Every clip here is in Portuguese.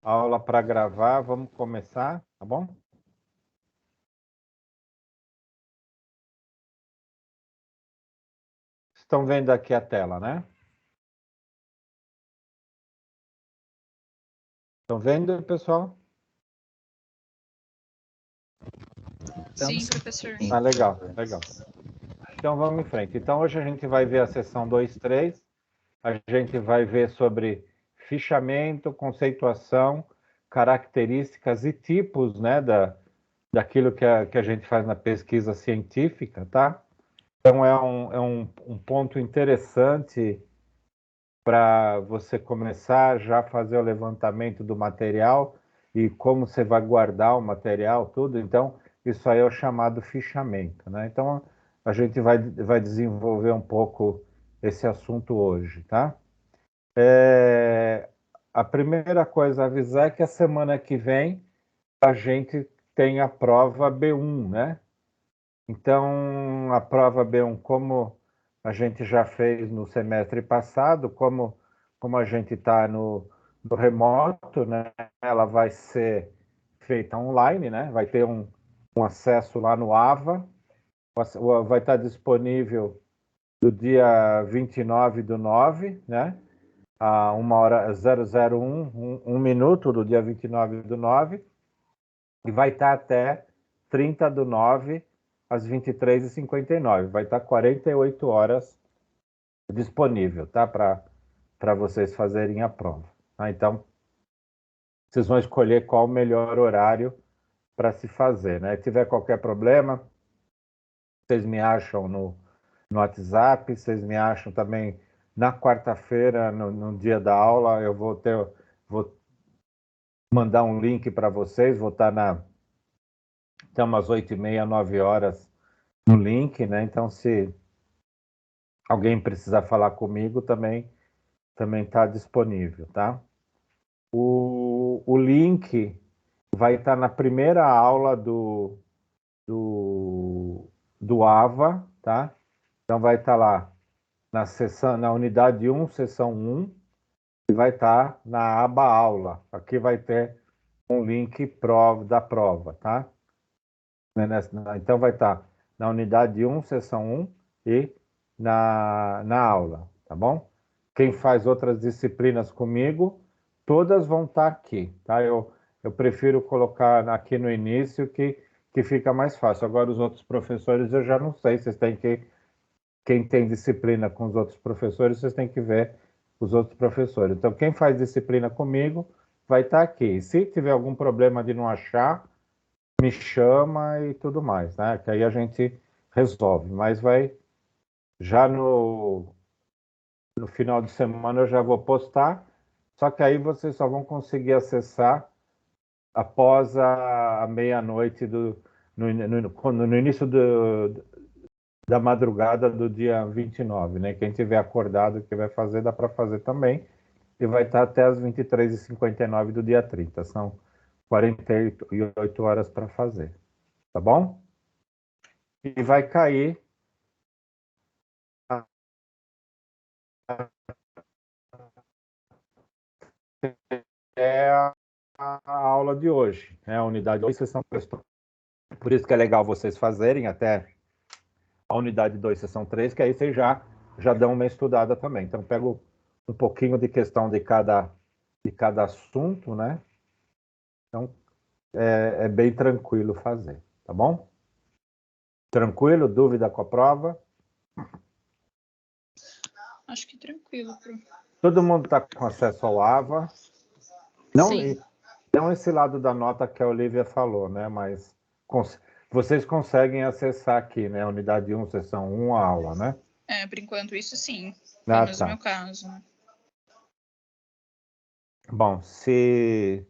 aula para gravar, vamos começar, tá bom? Estão vendo aqui a tela, né? Estão vendo, pessoal? Sim, professor. Ah, legal, legal. Então, vamos em frente. Então, hoje a gente vai ver a sessão 2, 3. A gente vai ver sobre fichamento, conceituação, características e tipos, né, daquilo que a gente faz na pesquisa científica, tá? Então, é um ponto interessante para você começar já a fazer o levantamento do material e como você vai guardar o material, tudo. Então, isso aí é o chamado fichamento, né? Então, a gente vai desenvolver um pouco esse assunto hoje, tá? A primeira coisa a avisar é que a semana que vem a gente tem a prova B1, né? Então, a prova B1, como a gente já fez no semestre passado, como a gente está no remoto, né? Ela vai ser feita online, né? Vai ter um acesso lá no AVA, vai estar disponível do dia 29/9, né? A 1h00 um minuto do dia 29/9, e vai estar até 30/9, às 23h59. Vai estar 48 horas disponível, tá? Para vocês fazerem a prova. Tá? Então, vocês vão escolher qual o melhor horário para se fazer, né? Se tiver qualquer problema, vocês me acham no WhatsApp, vocês me acham também na quarta-feira, no dia da aula, eu vou mandar um link para vocês, vou estar até umas 8h30, 9h no link, né? Então, se alguém precisar falar comigo, também está disponível, tá? O link vai estar na primeira aula do AVA, tá? Então, vai estar lá na unidade 1, sessão 1, e vai estar na aba aula. Aqui vai ter um link da prova, tá? Então, vai estar na unidade 1, sessão 1 e na aula, tá bom? Quem faz outras disciplinas comigo, todas vão estar aqui, tá? Eu prefiro colocar aqui no início que fica mais fácil. Agora, os outros professores, eu já não sei, quem tem disciplina com os outros professores, vocês têm que ver os outros professores. Então, quem faz disciplina comigo vai estar aqui. Se tiver algum problema de não achar, me chama e tudo mais, né? Que aí a gente resolve. Mas já no final de semana eu já vou postar, só que aí vocês só vão conseguir acessar após a meia-noite no início da madrugada do dia 29, né? Quem tiver acordado que vai fazer, dá para fazer também. E vai estar até as 23h59 do dia 30. São 48 horas para fazer. Tá bom? E vai cair a aula de hoje, né? A unidade 2, sessão 3. Por isso que é legal vocês fazerem até a unidade 2, sessão 3, que aí vocês já dão uma estudada também. Então, pego um pouquinho de questão de cada assunto, né? Então, é bem tranquilo fazer, tá bom? Tranquilo? Dúvida com a prova? Acho que tranquilo, Pro. Todo mundo está com acesso ao AVA? Sim. Não esse lado da nota que a Olivia falou, né? Mas vocês conseguem acessar aqui, né? Unidade 1, sessão 1, a aula, né? Por enquanto isso sim. Ah, Pelo menos no tá. meu caso, né? Bom, se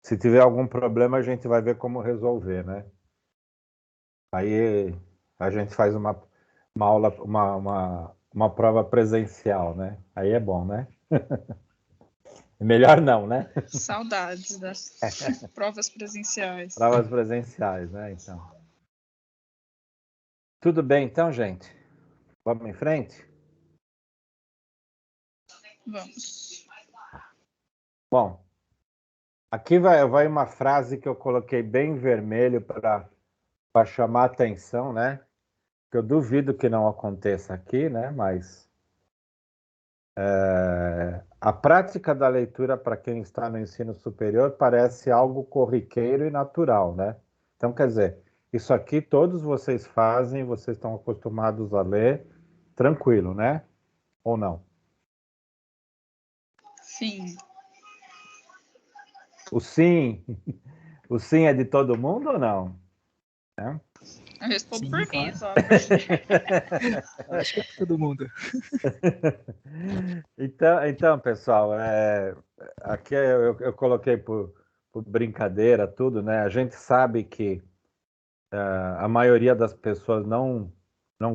tiver algum problema, a gente vai ver como resolver, né? Aí a gente faz uma aula, uma prova presencial, né? Aí é bom, né? Melhor não, né? Saudades das provas presenciais. Provas presenciais, né? Então. Tudo bem, então, gente? Vamos em frente? Vamos. Bom, Aqui vai uma frase que eu coloquei bem vermelho para chamar a atenção, né? Que eu duvido que não aconteça aqui, né? Mas a prática da leitura para quem está no ensino superior parece algo corriqueiro e natural, né? Então, quer dizer, isso aqui todos vocês fazem, vocês estão acostumados a ler, tranquilo, né? Ou não? Sim. O sim, o sim é de todo mundo ou não? É? Eu respondo Sim, por claro. mim, só. Acho que é para todo mundo. Então, pessoal, aqui eu coloquei por brincadeira tudo, né? A gente sabe que a maioria das pessoas não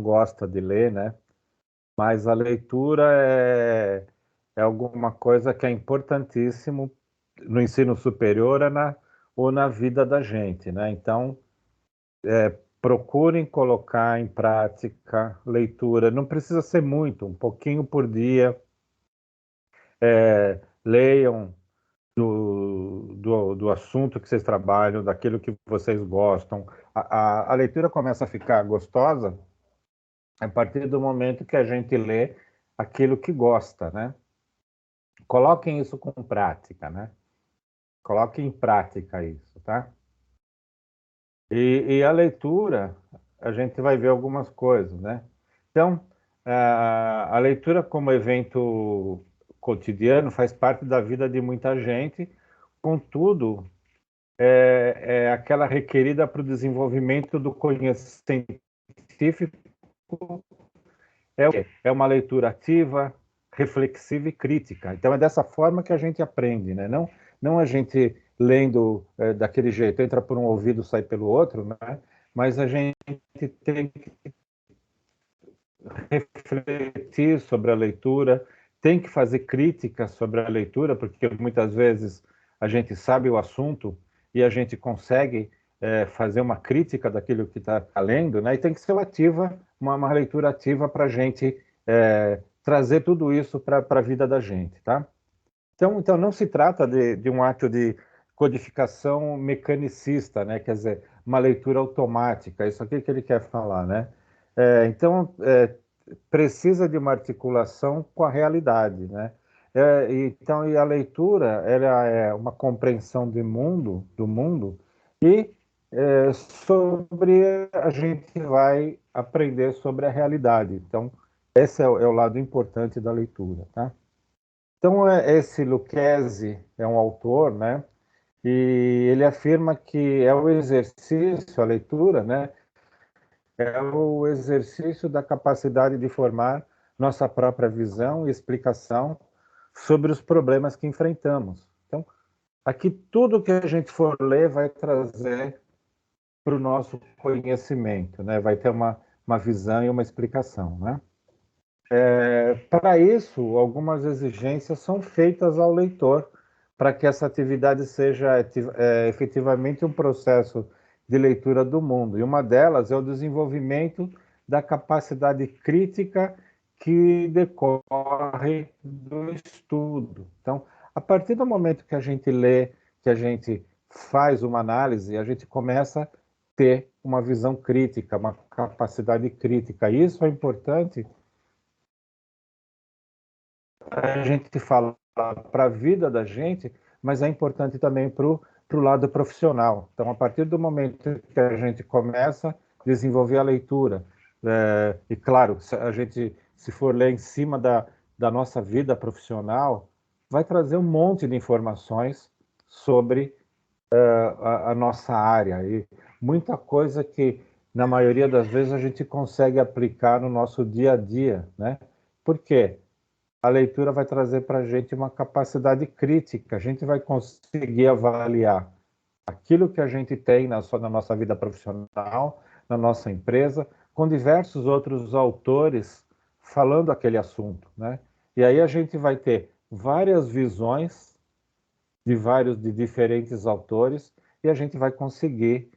gosta de ler, né? Mas a leitura é alguma coisa que é importantíssimo no ensino superior ou na vida da gente, né? Então, procurem colocar em prática leitura. Não precisa ser muito, um pouquinho por dia. Leiam do assunto que vocês trabalham, daquilo que vocês gostam. A leitura começa a ficar gostosa a partir do momento que a gente lê aquilo que gosta, né? Coloquem isso com prática, né? Coloquem em prática isso, tá? E a leitura, a gente vai ver algumas coisas, né? Então, a leitura como evento cotidiano faz parte da vida de muita gente, contudo, é aquela requerida para o desenvolvimento do conhecimento científico, é o quê? É uma leitura ativa, reflexiva e crítica. Então é dessa forma que a gente aprende, né? Não a gente lendo daquele jeito, entra por um ouvido, sai pelo outro, né? Mas a gente tem que refletir sobre a leitura, tem que fazer críticas sobre a leitura, porque muitas vezes a gente sabe o assunto e a gente consegue fazer uma crítica daquilo que está lendo, né? E tem que ser ativa, uma leitura ativa para a gente trazer tudo isso para a vida da gente, tá? Então não se trata de um ato de codificação mecanicista, né? Quer dizer, uma leitura automática, isso aqui que ele quer falar, né? Precisa de uma articulação com a realidade, né? Então, e a leitura, ela é uma compreensão do mundo, e sobre a gente vai aprender sobre a realidade. Então, esse é o lado importante da leitura, tá? Então, esse Lucchesi é um autor, né? E ele afirma que é o exercício, a leitura, né? É o exercício da capacidade de formar nossa própria visão e explicação sobre os problemas que enfrentamos. Então, aqui tudo que a gente for ler vai trazer para o nosso conhecimento, né? Vai ter uma visão e uma explicação, né? Para isso, algumas exigências são feitas ao leitor para que essa atividade seja efetivamente um processo de leitura do mundo. E uma delas é o desenvolvimento da capacidade crítica que decorre do estudo. Então, a partir do momento que a gente lê, que a gente faz uma análise, a gente começa a ter uma visão crítica, uma capacidade crítica. Isso é importante a gente fala para a vida da gente, mas é importante também para o lado profissional. Então, a partir do momento que a gente começa a desenvolver a leitura, e claro, se a gente se for ler em cima da nossa vida profissional, vai trazer um monte de informações sobre a nossa área e muita coisa que, na maioria das vezes, a gente consegue aplicar no nosso dia a dia, né? Por quê? A leitura vai trazer para a gente uma capacidade crítica, a gente vai conseguir avaliar aquilo que a gente tem na nossa vida profissional, na nossa empresa, com diversos outros autores falando aquele assunto, né? E aí a gente vai ter várias visões de diferentes autores e a gente vai conseguir,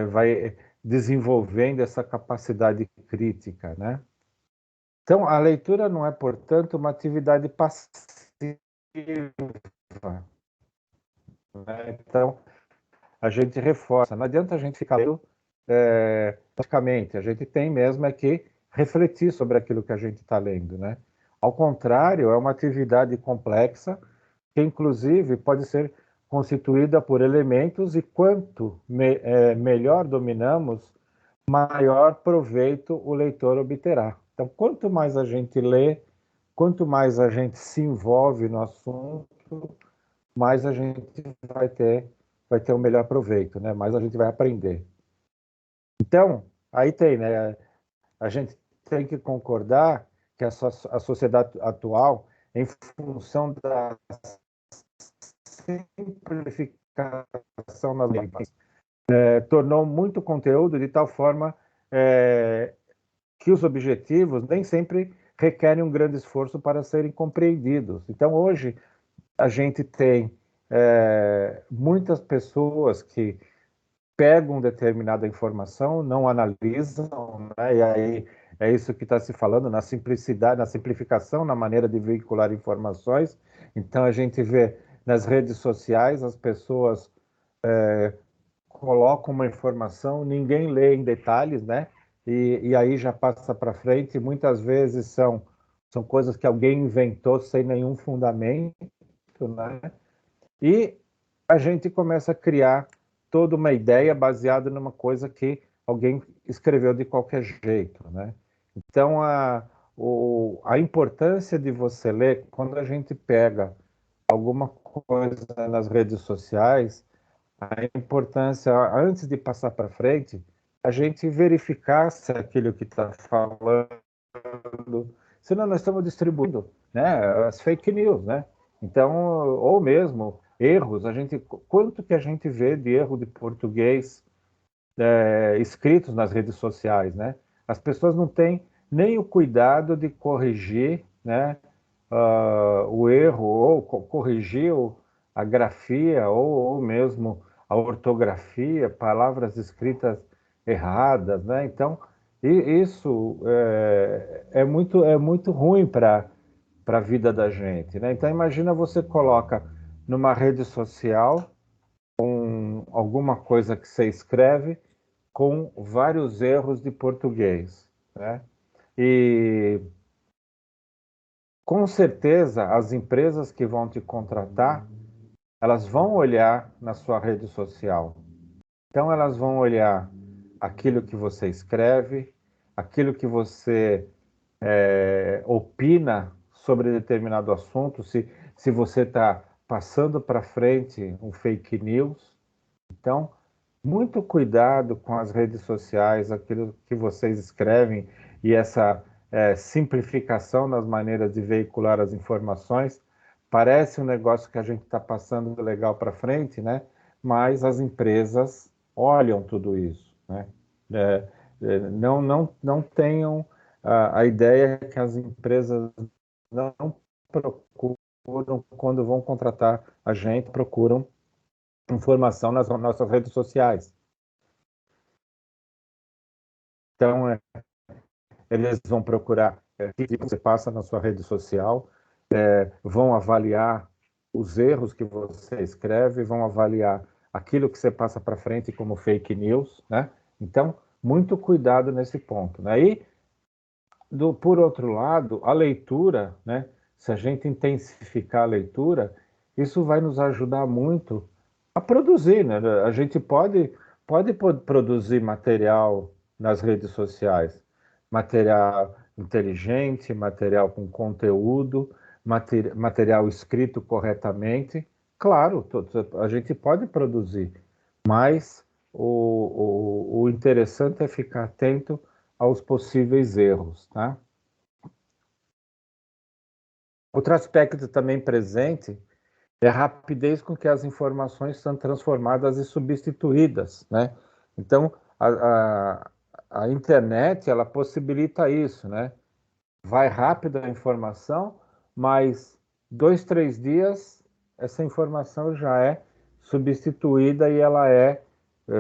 vai desenvolvendo essa capacidade crítica, né? Então, a leitura não é, portanto, uma atividade passiva, né? Então, a gente reforça. Não adianta a gente ficar lendo praticamente. A gente tem mesmo que refletir sobre aquilo que a gente está lendo, né? Ao contrário, é uma atividade complexa que, inclusive, pode ser constituída por elementos e quanto melhor dominamos, maior proveito o leitor obterá. Então, quanto mais a gente lê, quanto mais a gente se envolve no assunto, mais a gente vai ter o melhor proveito, né? Mais a gente vai aprender. Então, aí tem, né? A gente tem que concordar que a sociedade atual, em função da simplificação nas línguas, tornou muito conteúdo de tal forma que os objetivos nem sempre requerem um grande esforço para serem compreendidos. Então, hoje, a gente tem muitas pessoas que pegam determinada informação, não analisam, né? E aí é isso que está se falando, na simplicidade, na simplificação, na maneira de veicular informações. Então, a gente vê nas redes sociais as pessoas colocam uma informação, ninguém lê em detalhes, né? E aí já passa para frente. Muitas vezes são coisas que alguém inventou sem nenhum fundamento, né? E a gente começa a criar toda uma ideia baseada numa coisa que alguém escreveu de qualquer jeito, né? Então, a importância de você ler, quando a gente pega alguma coisa nas redes sociais, a importância, antes de passar para frente, a gente verificar se aquilo que está falando, senão nós estamos distribuindo, né, as fake news, né? Então, ou mesmo erros, quanto que a gente vê de erro de português escritos nas redes sociais, né? As pessoas não têm nem o cuidado de corrigir, né, o erro, ou corrigir a grafia, ou mesmo a ortografia, palavras escritas erradas, né? Então, isso é muito ruim para a vida da gente, né? Então, imagina você coloca numa rede social alguma coisa que você escreve com vários erros de português, né? E com certeza as empresas que vão te contratar, elas vão olhar na sua rede social. Então elas vão olhar aquilo que você escreve, aquilo que você opina sobre determinado assunto, se você está passando para frente um fake news. Então, muito cuidado com as redes sociais, aquilo que vocês escrevem e essa simplificação nas maneiras de veicular as informações. Parece um negócio que a gente está passando legal para frente, né? Mas as empresas olham tudo isso, né? Não tenham a ideia que as empresas não procuram, quando vão contratar a gente, procuram informação nas nossas redes sociais. Então, eles vão procurar o que você passa na sua rede social, vão avaliar os erros que você escreve, vão avaliar aquilo que você passa para frente como fake news, né? Então, muito cuidado nesse ponto, né? E, por outro lado, a leitura, né? Se a gente intensificar a leitura, isso vai nos ajudar muito a produzir, né? A gente pode produzir material nas redes sociais, material inteligente, material com conteúdo, material escrito corretamente. Claro, a gente pode produzir, mas o interessante é ficar atento aos possíveis erros, tá? Outro aspecto também presente é a rapidez com que as informações são transformadas e substituídas, né? Então, a internet, ela possibilita isso, né? Vai rápido a informação, mas 2, 3 dias, essa informação já é substituída e ela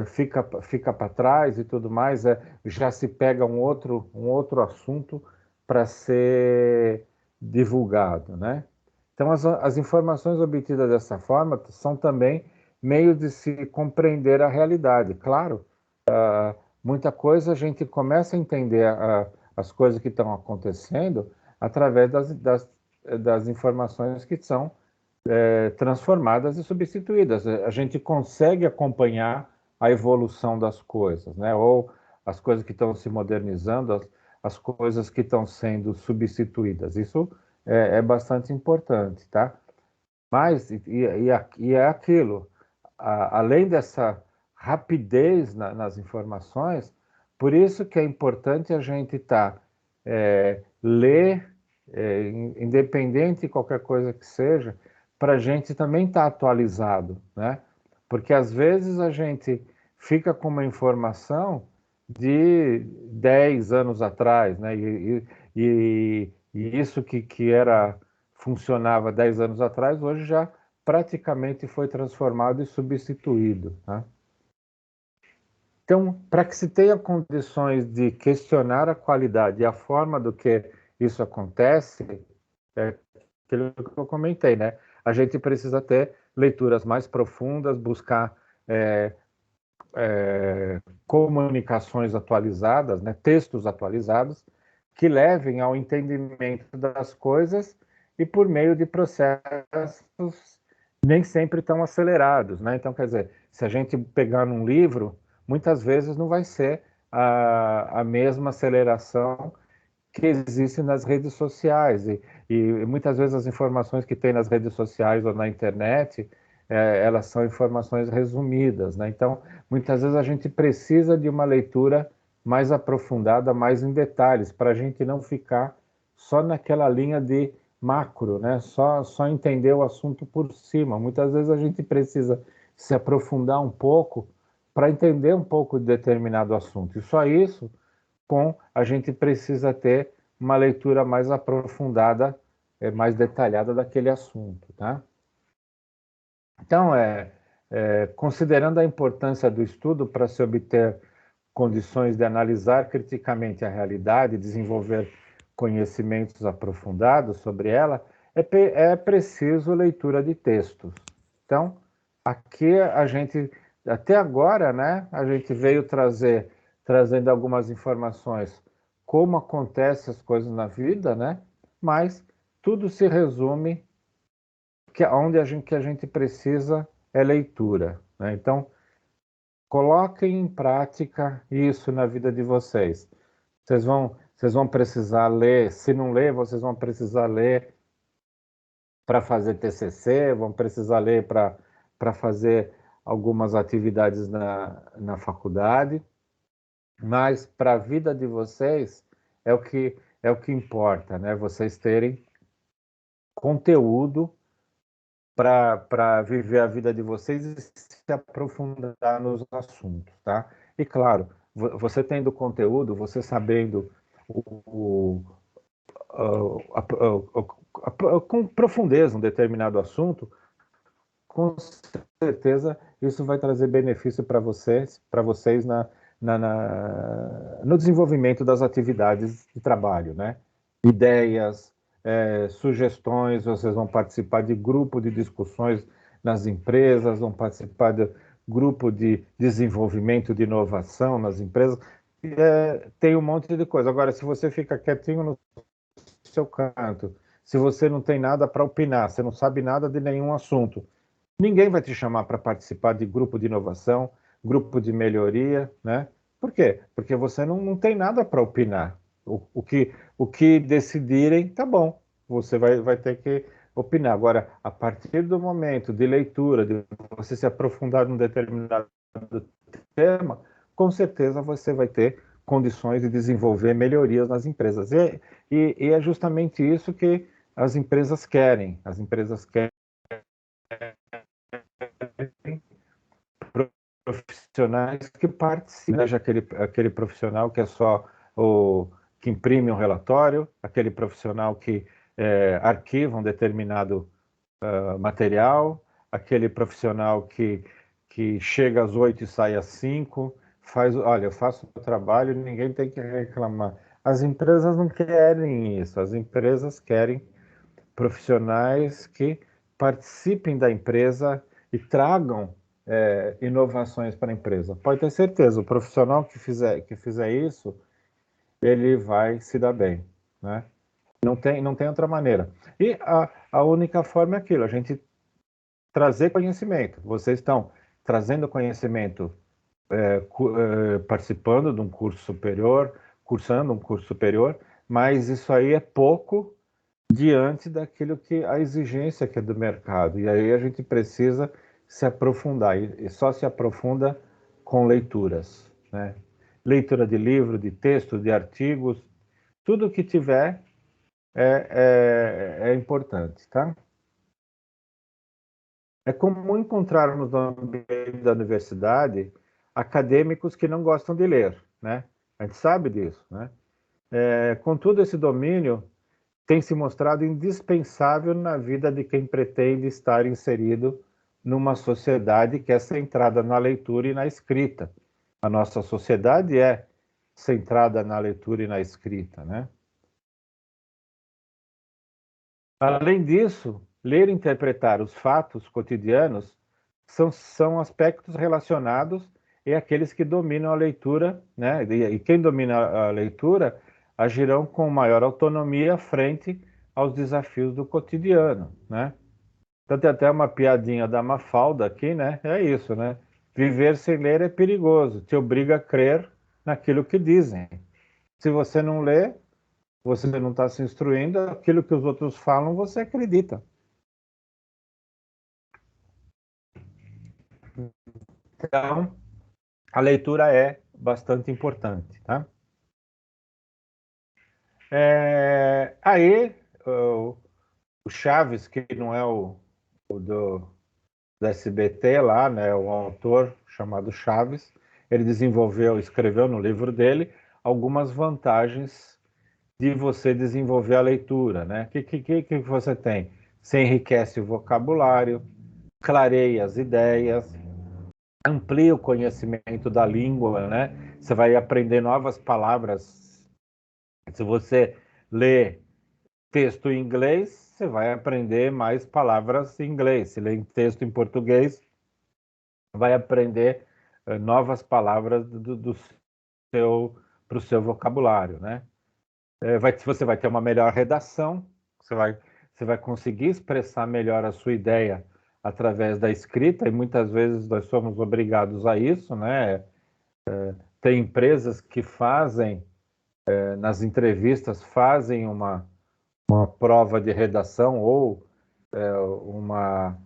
fica para trás e tudo mais, já se pega um outro assunto para ser divulgado, né? Então, as informações obtidas dessa forma são também meio de se compreender a realidade. Claro, muita coisa a gente começa a entender as coisas que estão acontecendo através das informações que são transformadas e substituídas. A gente consegue acompanhar a evolução das coisas, né? Ou as coisas que estão se modernizando, as coisas que estão sendo substituídas. Isso é bastante importante, tá? Mas, e é aquilo, além dessa rapidez nas informações, por isso que é importante a gente ler, independente de qualquer coisa que seja, para a gente também estar atualizado, né? Porque às vezes a gente fica com uma informação de 10 anos atrás, né? E isso que funcionava 10 anos atrás, hoje já praticamente foi transformado e substituído, tá? Então, para que se tenha condições de questionar a qualidade e a forma do que isso acontece, é aquilo que eu comentei, né? A gente precisa ter leituras mais profundas, buscar comunicações atualizadas, né? Textos atualizados, que levem ao entendimento das coisas e por meio de processos nem sempre tão acelerados, né? Então, quer dizer, se a gente pegar num livro, muitas vezes não vai ser a mesma aceleração que existe nas redes sociais e muitas vezes as informações que tem nas redes sociais ou na internet elas são informações resumidas, né? Então muitas vezes a gente precisa de uma leitura mais aprofundada, mais em detalhes, para a gente não ficar só naquela linha de macro, né? Só entender o assunto por cima. Muitas vezes a gente precisa se aprofundar um pouco para entender um pouco de determinado assunto. E só isso a gente precisa ter uma leitura mais aprofundada, mais detalhada daquele assunto, tá? Então, considerando a importância do estudo para se obter condições de analisar criticamente a realidade e desenvolver conhecimentos aprofundados sobre ela, é preciso leitura de textos. Então, aqui a gente, até agora, né, a gente veio trazendo algumas informações como acontecem as coisas na vida, né, mas tudo se resume que que a gente precisa é leitura, né? Então, coloquem em prática isso na vida de vocês. Vocês vão precisar ler, se não ler, vocês vão precisar ler para fazer TCC, vão precisar ler para fazer algumas atividades na faculdade, mas para a vida de vocês é o que importa, né? Vocês terem conteúdo para viver a vida de vocês e se aprofundar nos assuntos, tá? E claro, você tendo conteúdo, você sabendo com profundeza um determinado assunto, com certeza isso vai trazer benefício para vocês no desenvolvimento das atividades de trabalho, né? Ideias, sugestões, vocês vão participar de grupo de discussões nas empresas, vão participar de grupo de desenvolvimento de inovação nas empresas, tem um monte de coisa. Agora, se você fica quietinho no seu canto, se você não tem nada para opinar, você não sabe nada de nenhum assunto, ninguém vai te chamar para participar de grupo de inovação, grupo de melhoria, né? Por quê? Porque você não tem nada para opinar. O que decidirem, tá bom, você vai ter que opinar. Agora, a partir do momento de leitura, de você se aprofundar num determinado tema, com certeza você vai ter condições de desenvolver melhorias nas empresas. E é justamente isso que as empresas querem. As empresas querem profissionais que participem, seja aquele profissional que é só que imprime um relatório, aquele profissional que arquiva um determinado material, aquele profissional que chega às 8 e sai às 5, olha, eu faço o trabalho e ninguém tem que reclamar. As empresas não querem isso, as empresas querem profissionais que participem da empresa e tragam inovações para a empresa. Pode ter certeza, o profissional que fizer isso, ele vai se dar bem, né? Não tem outra maneira. E a única forma é aquilo, a gente trazer conhecimento. Vocês estão trazendo conhecimento, participando de um curso superior, cursando um curso superior, mas isso aí é pouco diante daquilo que a exigência que é do mercado. E aí a gente precisa se aprofundar, e só se aprofunda com leituras, né? Leitura de livro, de texto, de artigos, tudo que tiver é importante, tá? É comum encontrarmos no ambiente da universidade acadêmicos que não gostam de ler, né? A gente sabe disso, né? Contudo, esse domínio tem se mostrado indispensável na vida de quem pretende estar inserido numa sociedade que é centrada na leitura e na escrita. A nossa sociedade é centrada na leitura e na escrita, né? Além disso, ler e interpretar os fatos cotidianos são aspectos relacionados e aqueles que dominam a leitura, né? E quem domina a leitura agirão com maior autonomia frente aos desafios do cotidiano, né? Então tem até uma piadinha da Mafalda aqui, né? É isso, né? Viver sem ler é perigoso, te obriga a crer naquilo que dizem. Se você não lê, você não está se instruindo, aquilo que os outros falam, você acredita. Então, a leitura é bastante importante, tá? Aí, o Chaves, que não é o do SBT lá, né? O autor chamado Chaves, ele escreveu no livro dele algumas vantagens de você desenvolver a leitura, né? Que você tem? Você enriquece o vocabulário, clareia as ideias, amplia o conhecimento da língua, né? Você vai aprender novas palavras. Se você lê texto em inglês, você vai aprender mais palavras em inglês. Se lê texto em português, vai aprender novas palavras para o seu vocabulário, né? Você vai ter uma melhor redação, você vai conseguir expressar melhor a sua ideia através da escrita, e muitas vezes nós somos obrigados a isso, né? Tem empresas que fazem, nas entrevistas, fazem uma prova de redação ou uma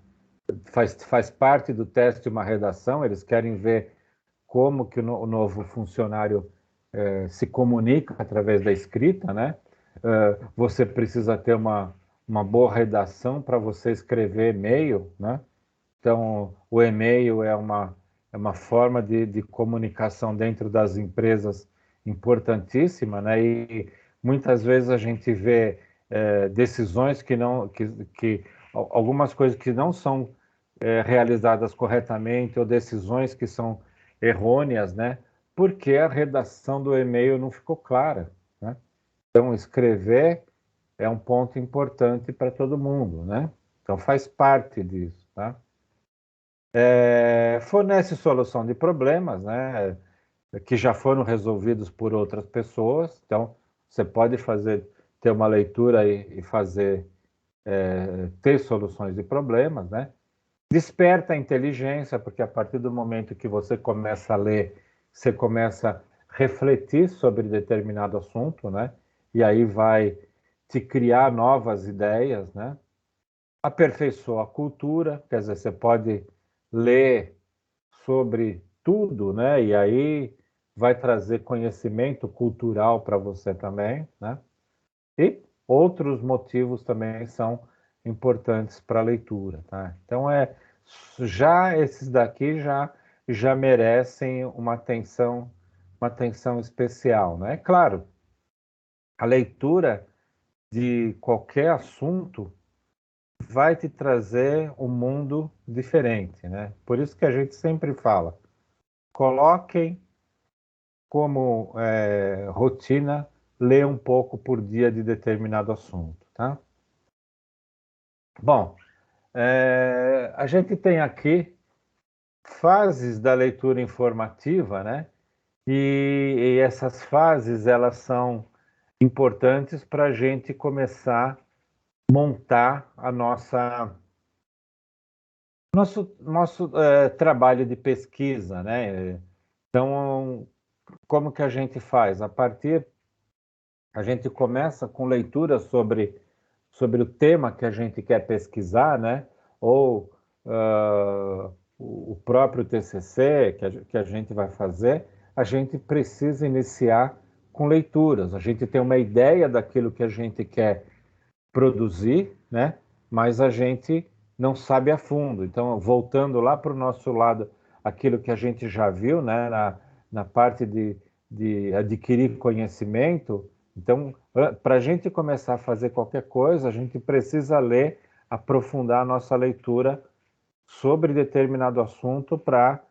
faz parte do teste uma redação, eles querem ver como que o novo funcionário se comunica através da escrita, né? Você precisa ter uma boa redação para você escrever e-mail, né? Então, o e-mail é uma forma de comunicação dentro das empresas importantíssima, né? E muitas vezes a gente vê decisões que algumas coisas que não são realizadas corretamente ou decisões que são errôneas, né? Porque a redação do e-mail não ficou clara, né? Então, escrever é um ponto importante para todo mundo, né? Então, faz parte disso, tá? Fornece solução de problemas, né? Que já foram resolvidos por outras pessoas. Então, você pode ter uma leitura e fazer, ter soluções de problemas, né? Desperta a inteligência, porque a partir do momento que você começa a ler, você começa a refletir sobre determinado assunto, né? E aí vai te criar novas ideias, né? Aperfeiçoa a cultura, quer dizer, você pode ler sobre tudo, né? E aí vai trazer conhecimento cultural para você também, né? E outros motivos também são importantes para a leitura, tá? Então já esses daqui já merecem uma atenção especial, né? É claro, a leitura de qualquer assunto vai te trazer um mundo diferente, né? Por isso que a gente sempre fala, coloquem como rotina ler um pouco por dia de determinado assunto, tá? Bom, a gente tem aqui fases da leitura informativa, né? E essas fases, elas são importantes para a gente começar a montar a nosso trabalho de pesquisa, né? Então, como que a gente faz? A gente começa com leitura sobre o tema que a gente quer pesquisar, né? Ou o próprio TCC que a gente vai fazer, a gente precisa iniciar com leituras. A gente tem uma ideia daquilo que a gente quer produzir, né? Mas a gente não sabe a fundo. Então, voltando lá para o nosso lado, aquilo que a gente já viu, né? Na parte de adquirir conhecimento. Então, para a gente começar a fazer qualquer coisa, a gente precisa ler, aprofundar a nossa leitura sobre determinado assunto para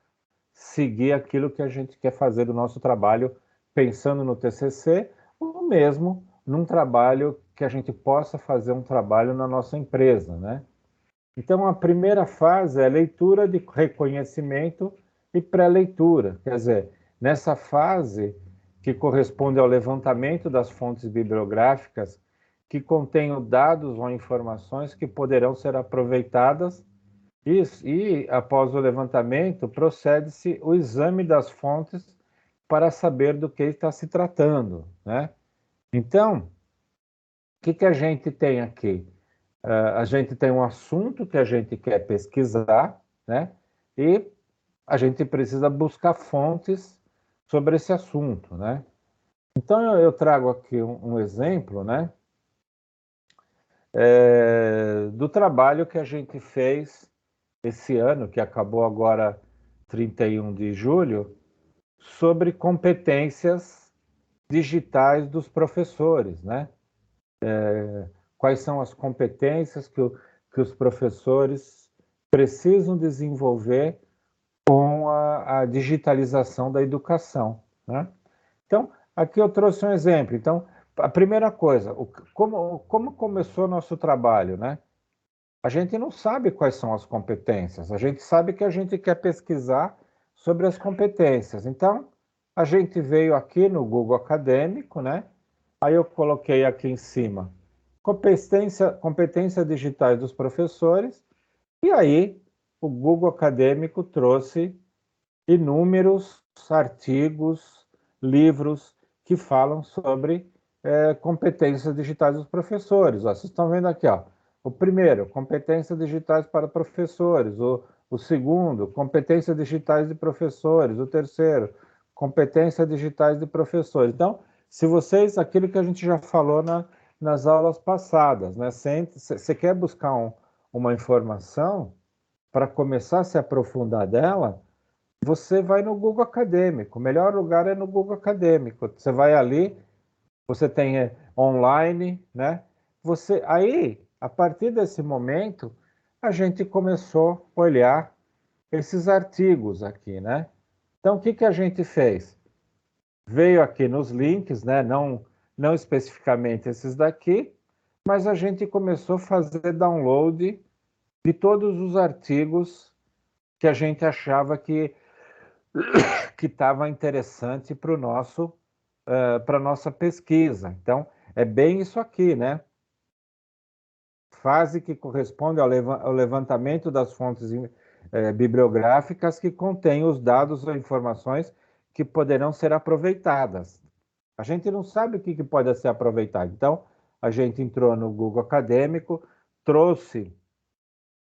seguir aquilo que a gente quer fazer do nosso trabalho, pensando no TCC, ou mesmo num trabalho que a gente possa fazer um trabalho na nossa empresa, né? Então, a primeira fase é leitura de reconhecimento e pré-leitura. Quer dizer, nessa fase que corresponde ao levantamento das fontes bibliográficas que contenham dados ou informações que poderão ser aproveitadas e após o levantamento, procede-se o exame das fontes para saber do que está se tratando, né? Então, o que a gente tem aqui? A gente tem um assunto que a gente quer pesquisar, né? E a gente precisa buscar fontes sobre esse assunto, né? Então, eu trago aqui um exemplo, né? Do trabalho que a gente fez esse ano, que acabou agora 31 de julho, sobre competências digitais dos professores, né? Quais são as competências que os professores precisam desenvolver com a digitalização da educação, né? Então, aqui eu trouxe um exemplo. Então, a primeira coisa, como começou nosso trabalho, né? A gente não sabe quais são as competências, a gente sabe que a gente quer pesquisar sobre as competências. Então, a gente veio aqui no Google Acadêmico, né? Aí eu coloquei aqui em cima competência digitais dos professores, e aí o Google Acadêmico trouxe inúmeros artigos, livros que falam sobre competências digitais dos professores. Ó, vocês estão vendo aqui, ó, o primeiro, competências digitais para professores. O segundo, competências digitais de professores. O terceiro, competências digitais de professores. Então, se vocês, aquilo que a gente já falou nas aulas passadas, né? Você quer buscar uma informação para começar a se aprofundar dela, você vai no Google Acadêmico. O melhor lugar é no Google Acadêmico. Você vai ali, você tem online, né? Aí, a partir desse momento, a gente começou a olhar esses artigos aqui, né? Então, o que a gente fez? Veio aqui nos links, né? Não especificamente esses daqui, mas a gente começou a fazer download de todos os artigos que a gente achava que estava interessante para para nossa pesquisa. Então, é bem isso aqui, né? Fase que corresponde ao levantamento das fontes bibliográficas que contêm os dados ou informações que poderão ser aproveitadas. A gente não sabe o que pode ser aproveitado. Então, a gente entrou no Google Acadêmico, trouxe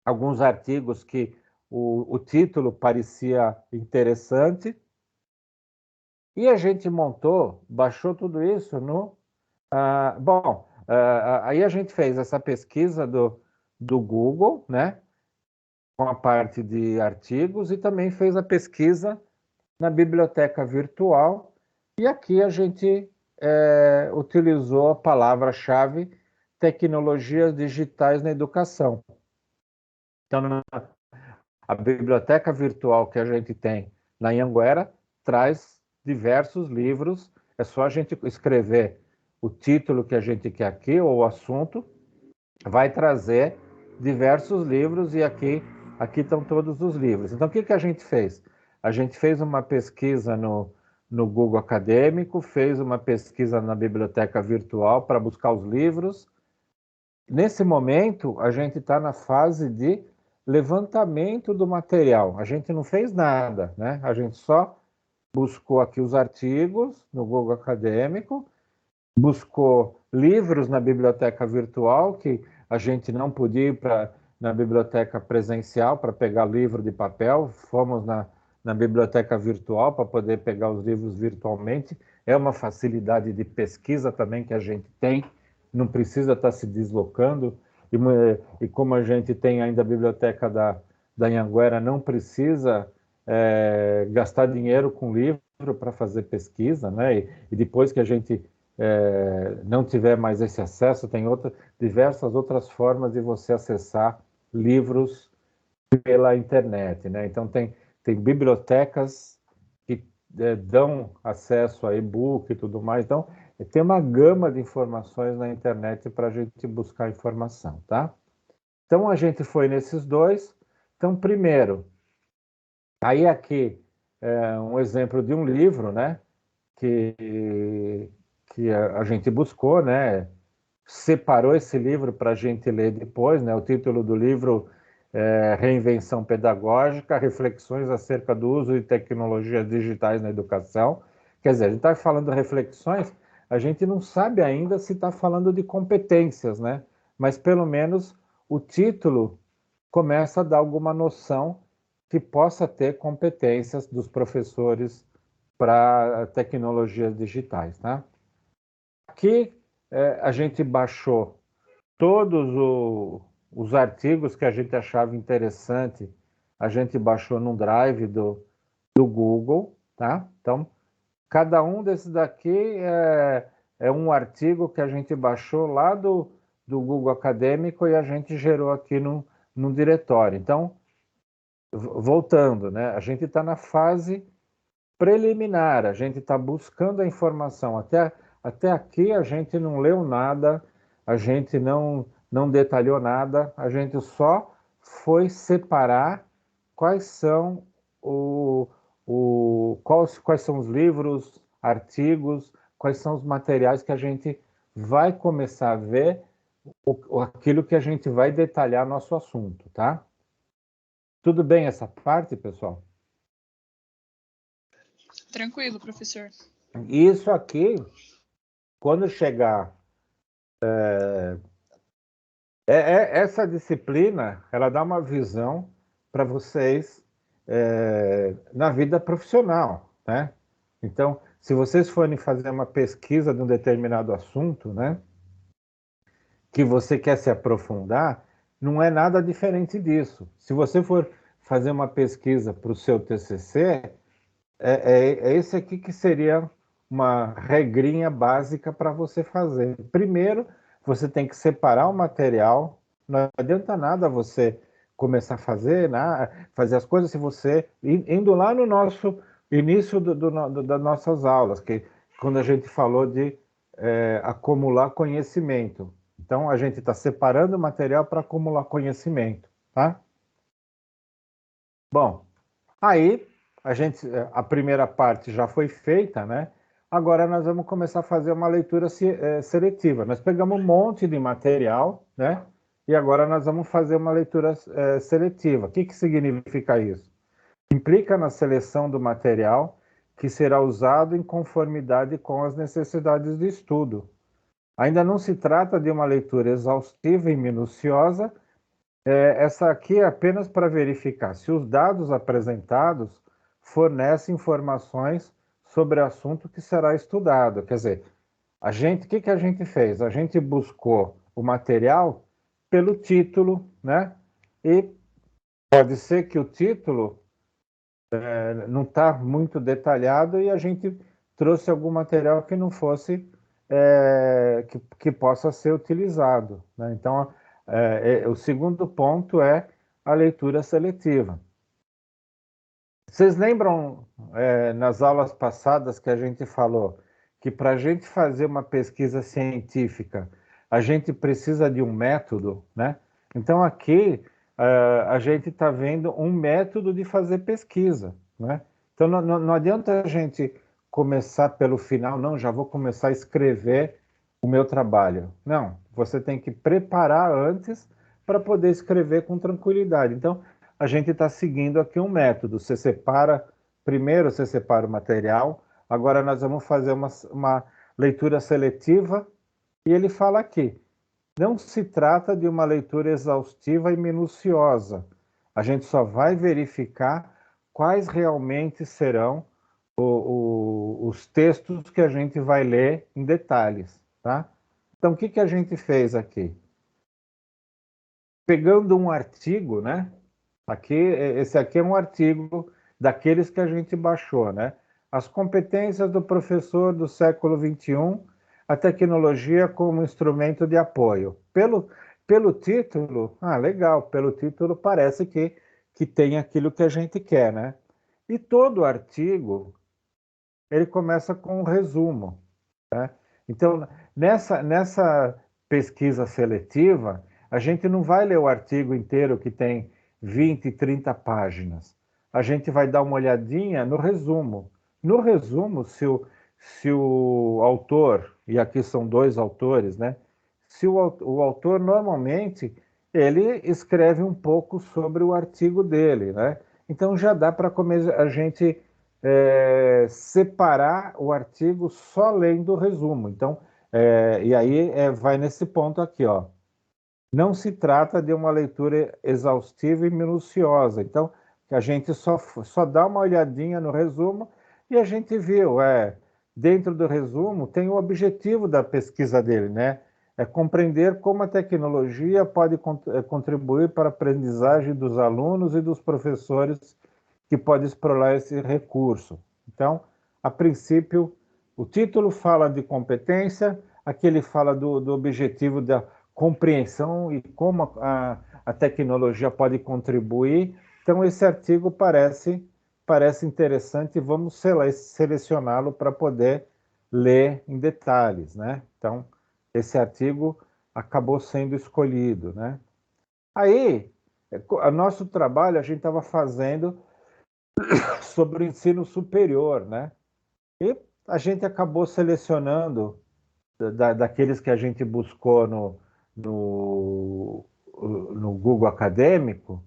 alguns artigos que o título parecia interessante, e a gente baixou tudo isso no. Aí a gente fez essa pesquisa do Google, né, com a parte de artigos, e também fez a pesquisa na biblioteca virtual, e aqui a gente utilizou a palavra-chave tecnologias digitais na educação. Então, a biblioteca virtual que a gente tem na Anhanguera traz diversos livros, é só a gente escrever o título que a gente quer aqui, ou o assunto, vai trazer diversos livros, e aqui aqui estão todos os livros. Então, o que a gente fez? A gente fez uma pesquisa no Google Acadêmico, fez uma pesquisa na biblioteca virtual para buscar os livros. Nesse momento, a gente está na fase de levantamento do material. A gente não fez nada, né? A gente só buscou aqui os artigos no Google Acadêmico, buscou livros na biblioteca virtual, que a gente não podia ir na biblioteca presencial para pegar livro de papel, fomos na biblioteca virtual para poder pegar os livros virtualmente. É uma facilidade de pesquisa também que a gente tem, não precisa estar se deslocando, e como a gente tem ainda a biblioteca da Anhanguera, não precisa gastar dinheiro com livro para fazer pesquisa, né? E depois que a gente não tiver mais esse acesso, tem diversas outras formas de você acessar livros pela internet, né? Então tem bibliotecas que dão acesso a e-book e tudo mais. Então tem uma gama de informações na internet para a gente buscar informação, tá? Então a gente foi nesses dois. Então primeiro, aí aqui um exemplo de um livro, né? Que a gente buscou, né? Separou esse livro para a gente ler depois, né? O título do livro é Reinvenção Pedagógica, Reflexões acerca do uso de tecnologias digitais na educação. Quer dizer, a gente está falando de reflexões, a gente não sabe ainda se está falando de competências, né? Mas pelo menos o título começa a dar alguma noção que possa ter competências dos professores para tecnologias digitais, tá? Aqui a gente baixou todos os artigos que a gente achava interessante, a gente baixou no Drive do Google, tá? Então, cada um desses daqui é um artigo que a gente baixou lá do Google Acadêmico e a gente gerou aqui no diretório. Então, voltando, né? A gente está na fase preliminar, a gente está buscando a informação. Até aqui a gente não leu nada, a gente não detalhou nada, a gente só foi separar quais são quais são os livros, artigos, quais são os materiais que a gente vai começar a ver, aquilo que a gente vai detalhar nosso assunto, tá? Tudo bem essa parte, pessoal? Tranquilo, professor. Isso aqui, quando chegar... essa disciplina, ela dá uma visão para vocês na vida profissional, né? Então, se vocês forem fazer uma pesquisa de um determinado assunto, né, que você quer se aprofundar, não é nada diferente disso. Se você for fazer uma pesquisa para o seu TCC, esse aqui que seria uma regrinha básica para você fazer. Primeiro, você tem que separar o material. Não adianta nada você começar a fazer as coisas se você... Indo lá no nosso início das nossas aulas, que quando a gente falou de acumular conhecimento. Então, a gente está separando o material para acumular conhecimento, tá? Bom, aí a primeira parte já foi feita, né? Agora nós vamos começar a fazer uma leitura seletiva. Nós pegamos um monte de material, né? E agora nós vamos fazer uma leitura seletiva. O que significa isso? Implica na seleção do material que será usado em conformidade com as necessidades do estudo. Ainda não se trata de uma leitura exaustiva e minuciosa. Essa aqui é apenas para verificar se os dados apresentados fornecem informações sobre o assunto que será estudado. Quer dizer, o que a gente fez? A gente buscou o material pelo título, né? E pode ser que o título não está muito detalhado e a gente trouxe algum material que não fosse, que possa ser utilizado, né? Então, o segundo ponto é a leitura seletiva. Vocês lembram, nas aulas passadas, que a gente falou que para a gente fazer uma pesquisa científica, a gente precisa de um método, né? Então, aqui, a gente está vendo um método de fazer pesquisa, né? Então, não adianta a gente começar pelo final, não, já vou começar a escrever o meu trabalho. Não, você tem que preparar antes para poder escrever com tranquilidade. Então, a gente está seguindo aqui um método. Primeiro você separa o material, agora nós vamos fazer uma leitura seletiva, e ele fala aqui, não se trata de uma leitura exaustiva e minuciosa. A gente só vai verificar quais realmente serão os textos que a gente vai ler em detalhes, tá? Então, o que a gente fez aqui? Pegando um artigo, né? Esse aqui é um artigo daqueles que a gente baixou, né? As competências do professor do século XXI, a tecnologia como instrumento de apoio. Pelo título, legal, pelo título parece que tem aquilo que a gente quer, né? E todo artigo, ele começa com um resumo, né? Então, nessa pesquisa seletiva, a gente não vai ler o artigo inteiro que tem 20, 30 páginas. A gente vai dar uma olhadinha no resumo. No resumo, se o autor, e aqui são dois autores, né? Se o autor normalmente ele escreve um pouco sobre o artigo dele, né? Então já dá para a gente separar o artigo só lendo o resumo. Então, e aí vai nesse ponto aqui, ó. Não se trata de uma leitura exaustiva e minuciosa. Então, a gente só dá uma olhadinha no resumo e a gente viu, dentro do resumo tem o objetivo da pesquisa dele, né? É compreender como a tecnologia pode contribuir para a aprendizagem dos alunos e dos professores que pode explorar esse recurso. Então, a princípio, o título fala de competência, aqui ele fala do objetivo da compreensão e como a tecnologia pode contribuir. Então, esse artigo parece interessante e vamos selecioná-lo para poder ler em detalhes, né? Então, esse artigo acabou sendo escolhido, né? Aí, o nosso trabalho a gente estava fazendo sobre o ensino superior, né? E a gente acabou selecionando daqueles que a gente buscou no Google Acadêmico,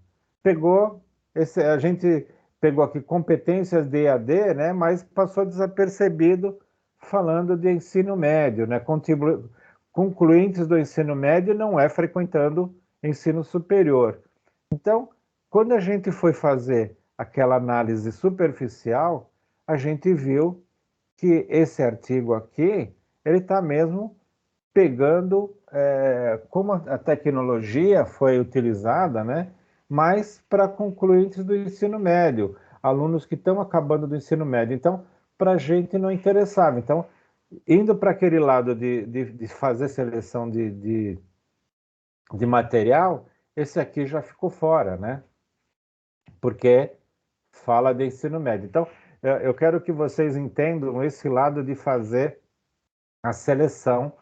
a gente pegou aqui competências de EAD, né? Mas passou desapercebido falando de ensino médio, né? Concluintes do ensino médio não é frequentando ensino superior. Então, quando a gente foi fazer aquela análise superficial, a gente viu que esse artigo aqui, ele está mesmo pegando como a tecnologia foi utilizada, né? Mas para concluintes do ensino médio, alunos que estão acabando do ensino médio. Então, para a gente não interessava. Então, indo para aquele lado de fazer seleção de material, esse aqui já ficou fora, né? Porque fala de ensino médio. Então, eu quero que vocês entendam esse lado de fazer a seleção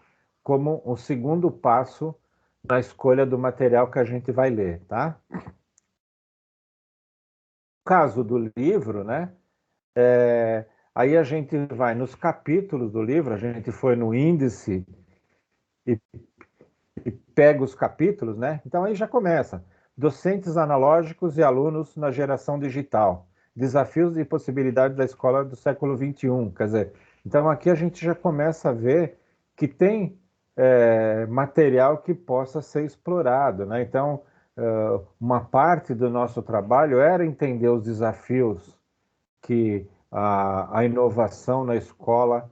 como o segundo passo na escolha do material que a gente vai ler, tá? No caso do livro, né? Aí a gente vai nos capítulos do livro, a gente foi no índice e pega os capítulos, né? Então aí já começa. Docentes analógicos e alunos na geração digital. Desafios e possibilidades da escola do século XXI. Quer dizer, então aqui a gente já começa a ver que tem material que possa ser explorado, né? Então, uma parte do nosso trabalho era entender os desafios que a inovação na escola,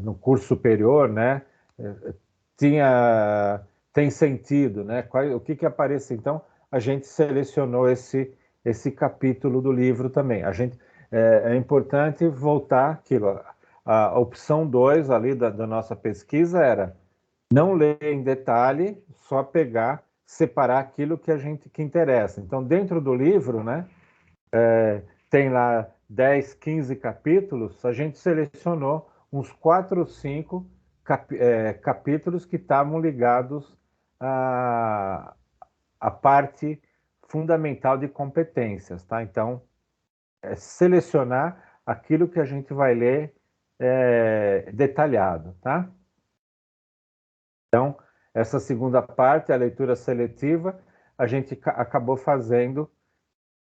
no curso superior, né? Tem sentido, né? O que aparece? Então, a gente selecionou esse capítulo do livro também. É importante voltar aquilo. A opção 2 ali da nossa pesquisa era não ler em detalhe, só pegar, separar aquilo que interessa. Então, dentro do livro, né, tem lá 10, 15 capítulos, a gente selecionou uns 4 ou 5 capítulos que estavam ligados a parte fundamental de competências, tá? Então, selecionar aquilo que a gente vai ler detalhado, tá? Então, essa segunda parte, a leitura seletiva, a gente acabou fazendo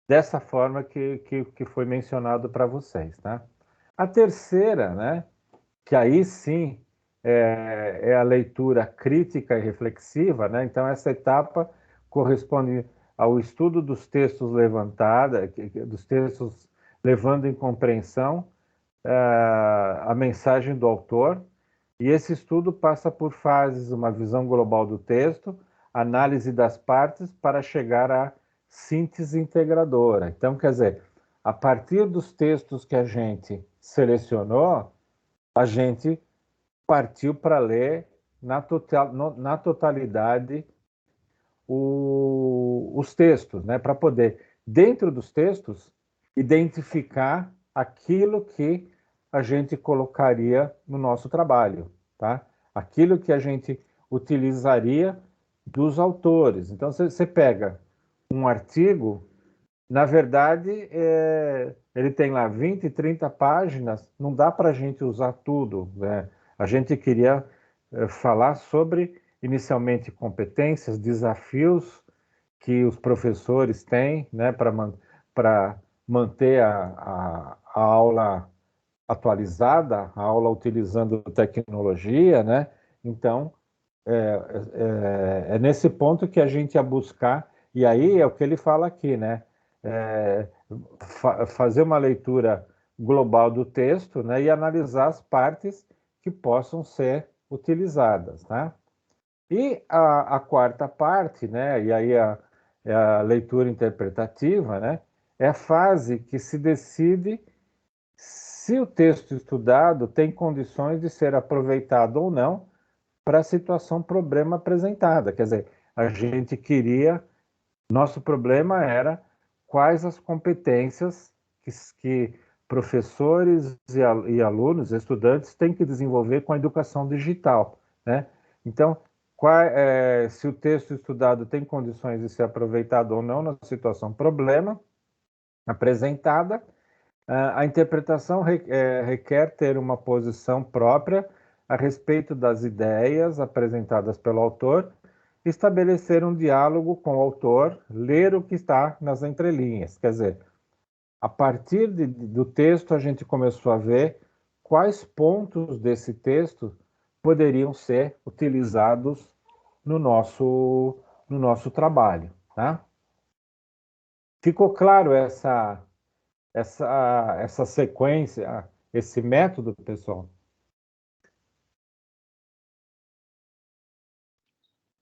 dessa forma que foi mencionado para vocês, tá? A terceira, né, que aí sim é a leitura crítica e reflexiva, né? Então, essa etapa corresponde ao estudo dos textos levantados, dos textos levando em compreensão a mensagem do autor, e esse estudo passa por fases, uma visão global do texto, análise das partes para chegar à síntese integradora. Então, quer dizer, a partir dos textos que a gente selecionou, a gente partiu para ler na totalidade os textos, né? Para poder, dentro dos textos, identificar aquilo que a gente colocaria no nosso trabalho, tá? Aquilo que a gente utilizaria dos autores. Então, você pega um artigo, na verdade, ele tem lá 20, 30 páginas, não dá para a gente usar tudo, né? A gente queria falar sobre, inicialmente, competências, desafios que os professores têm, né, para manter a aula atualizada, a aula utilizando tecnologia, né? Então, é nesse ponto que a gente ia buscar, e aí é o que ele fala aqui, né? Fazer uma leitura global do texto, né, e analisar as partes que possam ser utilizadas, né? E a quarta parte, né, e aí é a leitura interpretativa, né, é a fase que se decide se o texto estudado tem condições de ser aproveitado ou não para a situação problema apresentada. Quer dizer, a gente queria, nosso problema era quais as competências que professores e alunos, estudantes, têm que desenvolver com a educação digital, né? Então, se o texto estudado tem condições de ser aproveitado ou não na situação problema apresentada, a interpretação requer ter uma posição própria a respeito das ideias apresentadas pelo autor, estabelecer um diálogo com o autor, ler o que está nas entrelinhas. Quer dizer, a partir do texto, a gente começou a ver quais pontos desse texto poderiam ser utilizados no nosso trabalho, tá? Ficou claro essa sequência, esse método, pessoal?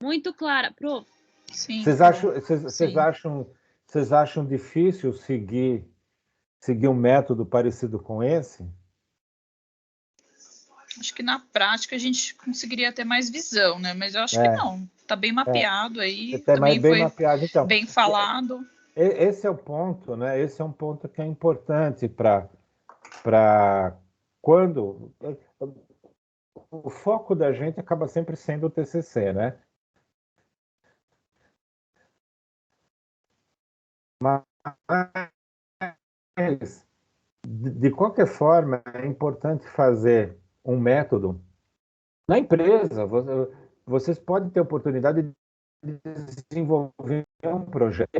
Muito clara, prof. Sim. Vocês acham difícil seguir um método parecido com esse? Acho que na prática a gente conseguiria ter mais visão, né? Mas eu acho que não. Está bem mapeado aí. Também bem foi mapeado. Então, bem falado. Esse é o ponto, né? Esse é um ponto que é importante para quando o foco da gente acaba sempre sendo o TCC, né? Mas de qualquer forma é importante fazer um método na empresa. Vocês podem ter oportunidade de desenvolver um projeto.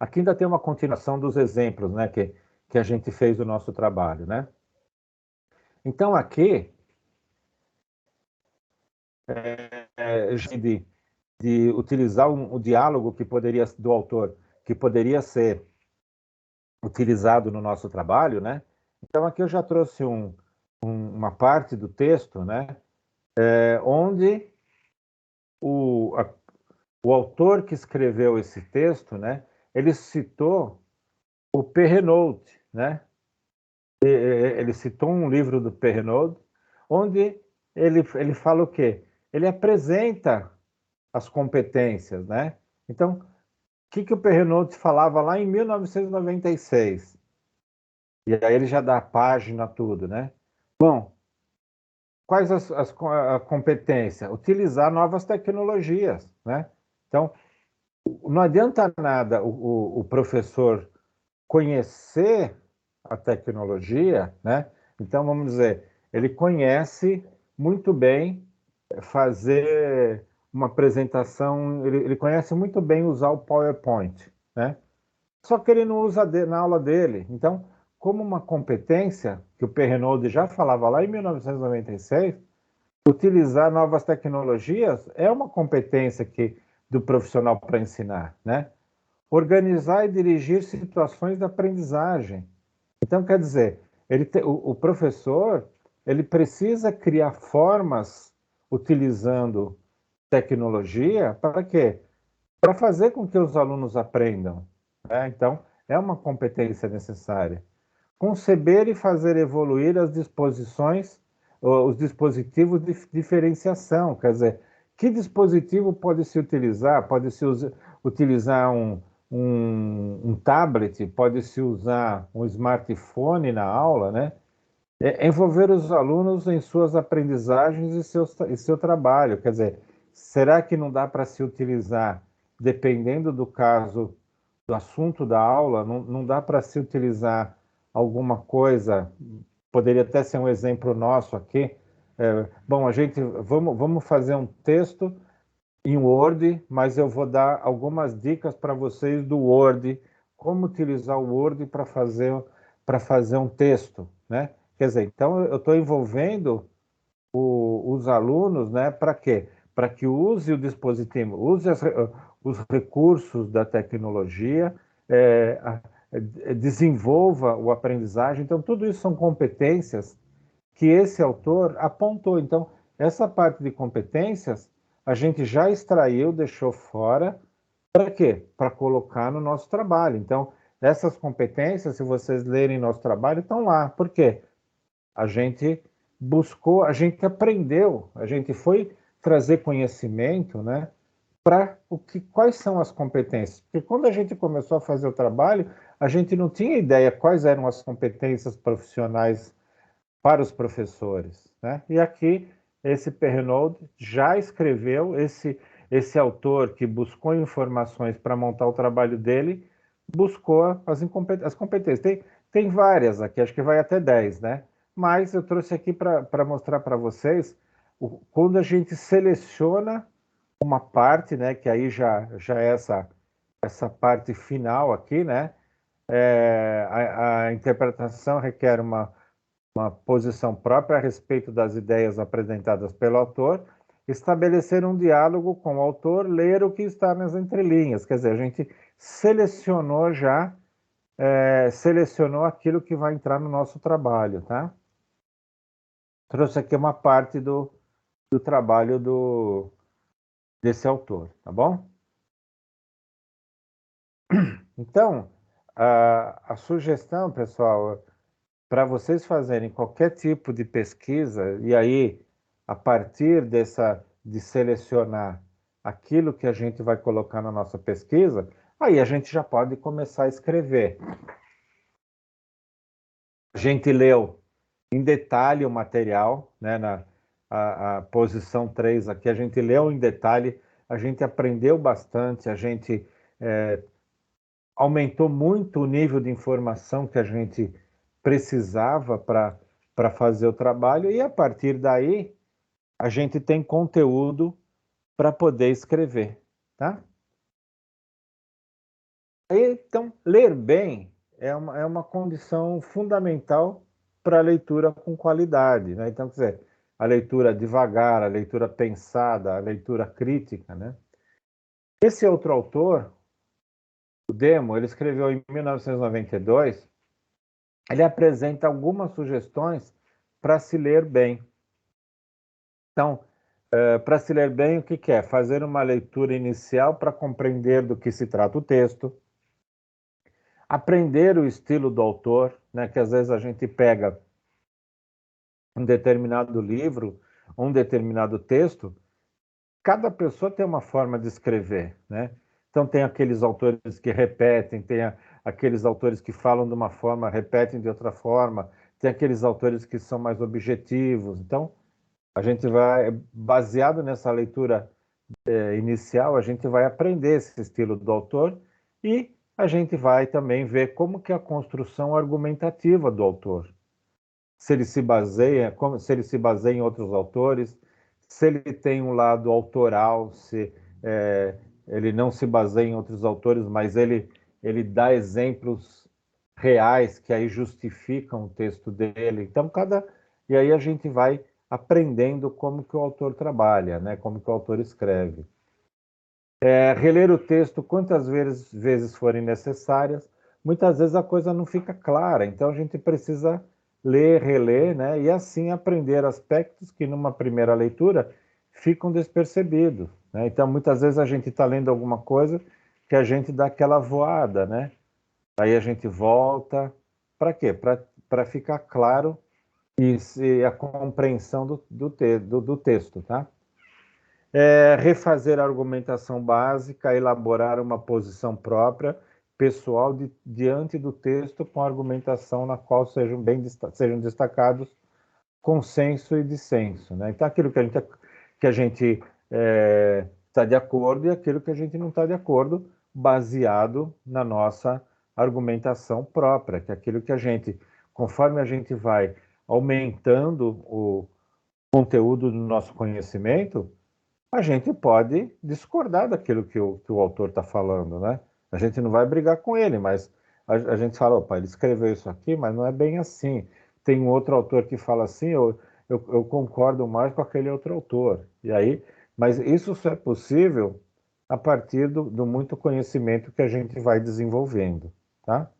Aqui ainda tem uma continuação dos exemplos, né, que a gente fez do nosso trabalho, né? Então, aqui, de utilizar o diálogo do autor, que poderia ser utilizado no nosso trabalho, né? Então, aqui eu já trouxe uma parte do texto, né, onde o autor que escreveu esse texto, né, ele citou o Perrenoud, né? Ele citou um livro do Perrenoud, onde ele fala o quê? Ele apresenta as competências, né? Então, o que o Perrenoud falava lá em 1996? E aí ele já dá a página, tudo, né? Bom, quais a competência? Utilizar novas tecnologias, né? Então, não adianta nada o professor conhecer a tecnologia, né? Então, vamos dizer, ele conhece muito bem fazer uma apresentação, ele conhece muito bem usar o PowerPoint, né? Só que ele não usa na aula dele. Então, como uma competência, que o Perrenoud já falava lá em 1996, utilizar novas tecnologias é uma competência do profissional para ensinar, né? Organizar e dirigir situações de aprendizagem. Então, quer dizer, o professor ele precisa criar formas utilizando tecnologia para quê? Para fazer com que os alunos aprendam, né? Então, é uma competência necessária. Conceber e fazer evoluir as disposições, os dispositivos de diferenciação, quer dizer, que dispositivo pode se utilizar? Pode-se utilizar um tablet, pode-se usar um smartphone na aula, né? Envolver os alunos em suas aprendizagens e seu trabalho. Quer dizer, será que não dá para se utilizar, dependendo do caso, do assunto da aula, não dá para se utilizar alguma coisa? Poderia até ser um exemplo nosso aqui. Bom, vamos fazer um texto em Word, mas eu vou dar algumas dicas para vocês do Word, como utilizar o Word para fazer um texto, né? Quer dizer, então eu estou envolvendo os alunos, né? Para quê? Para que use o dispositivo, os recursos da tecnologia, desenvolva o aprendizagem. Então, tudo isso são competências que esse autor apontou. Então, essa parte de competências a gente já extraiu, deixou fora, para quê? Para colocar no nosso trabalho. Então, essas competências, se vocês lerem nosso trabalho, estão lá. Por quê? A gente buscou, a gente aprendeu, a gente foi trazer conhecimento, né? Quais são as competências? Porque quando a gente começou a fazer o trabalho, a gente não tinha ideia quais eram as competências profissionais para os professores, né? E aqui esse Perrenoud já escreveu, esse autor que buscou informações para montar o trabalho dele, buscou as competências. Tem várias aqui, acho que vai até 10, né? Mas eu trouxe aqui para mostrar para vocês quando a gente seleciona uma parte, né? Que aí já é essa parte final aqui, né? A interpretação requer uma posição própria a respeito das ideias apresentadas pelo autor, estabelecer um diálogo com o autor, ler o que está nas entrelinhas. Quer dizer, a gente selecionou aquilo que vai entrar no nosso trabalho, tá? Trouxe aqui uma parte do trabalho desse autor, tá bom? Então, a sugestão, pessoal, para vocês fazerem qualquer tipo de pesquisa, e aí, a partir de selecionar aquilo que a gente vai colocar na nossa pesquisa, aí a gente já pode começar a escrever. A gente leu em detalhe o material, né, a posição 3 aqui, a gente leu em detalhe, a gente aprendeu bastante, a gente aumentou muito o nível de informação que a gente precisava para fazer o trabalho, e a partir daí a gente tem conteúdo para poder escrever, tá? Então, ler bem é uma condição fundamental para a leitura com qualidade, né? Então, quer dizer, a leitura devagar, a leitura pensada, a leitura crítica, né? Esse outro autor, o Demo, ele escreveu em 1992, ele apresenta algumas sugestões para se ler bem. Então, para se ler bem, o que é? Fazer uma leitura inicial para compreender do que se trata o texto, aprender o estilo do autor, né? Que às vezes a gente pega um determinado livro, um determinado texto, cada pessoa tem uma forma de escrever, né? Então tem aqueles autores que repetem, aqueles autores que falam de uma forma, repetem de outra forma, tem aqueles autores que são mais objetivos. Então, a gente vai, baseado nessa leitura inicial, a gente vai aprender esse estilo do autor e a gente vai também ver como que é a construção argumentativa do autor. Se ele se baseia, se ele se baseia em outros autores, se ele tem um lado autoral, se ele não se baseia em outros autores, mas ele dá exemplos reais que aí justificam o texto dele. Então, e aí a gente vai aprendendo como que o autor trabalha, né? Como que o autor escreve. Reler o texto quantas vezes forem necessárias. Muitas vezes a coisa não fica clara, então a gente precisa ler, reler, né? E assim aprender aspectos que numa primeira leitura ficam despercebidos, né? Então muitas vezes a gente está lendo alguma coisa que a gente dá aquela voada, né? Aí a gente volta. Para quê? Para ficar claro e a compreensão do texto, tá? Refazer a argumentação básica, elaborar uma posição própria, pessoal, diante do texto com argumentação na qual sejam destacados consenso e dissenso, né? Então, aquilo que a gente está de acordo e aquilo que a gente não está de acordo, baseado na nossa argumentação própria, que é aquilo que a gente, conforme a gente vai aumentando o conteúdo do nosso conhecimento, a gente pode discordar daquilo que o autor está falando, né? A gente não vai brigar com ele, mas a gente fala, opa, ele escreveu isso aqui, mas não é bem assim. Tem um outro autor que fala assim, eu concordo mais com aquele outro autor. E aí, mas isso só é possível a partir do muito conhecimento que a gente vai desenvolvendo, tá?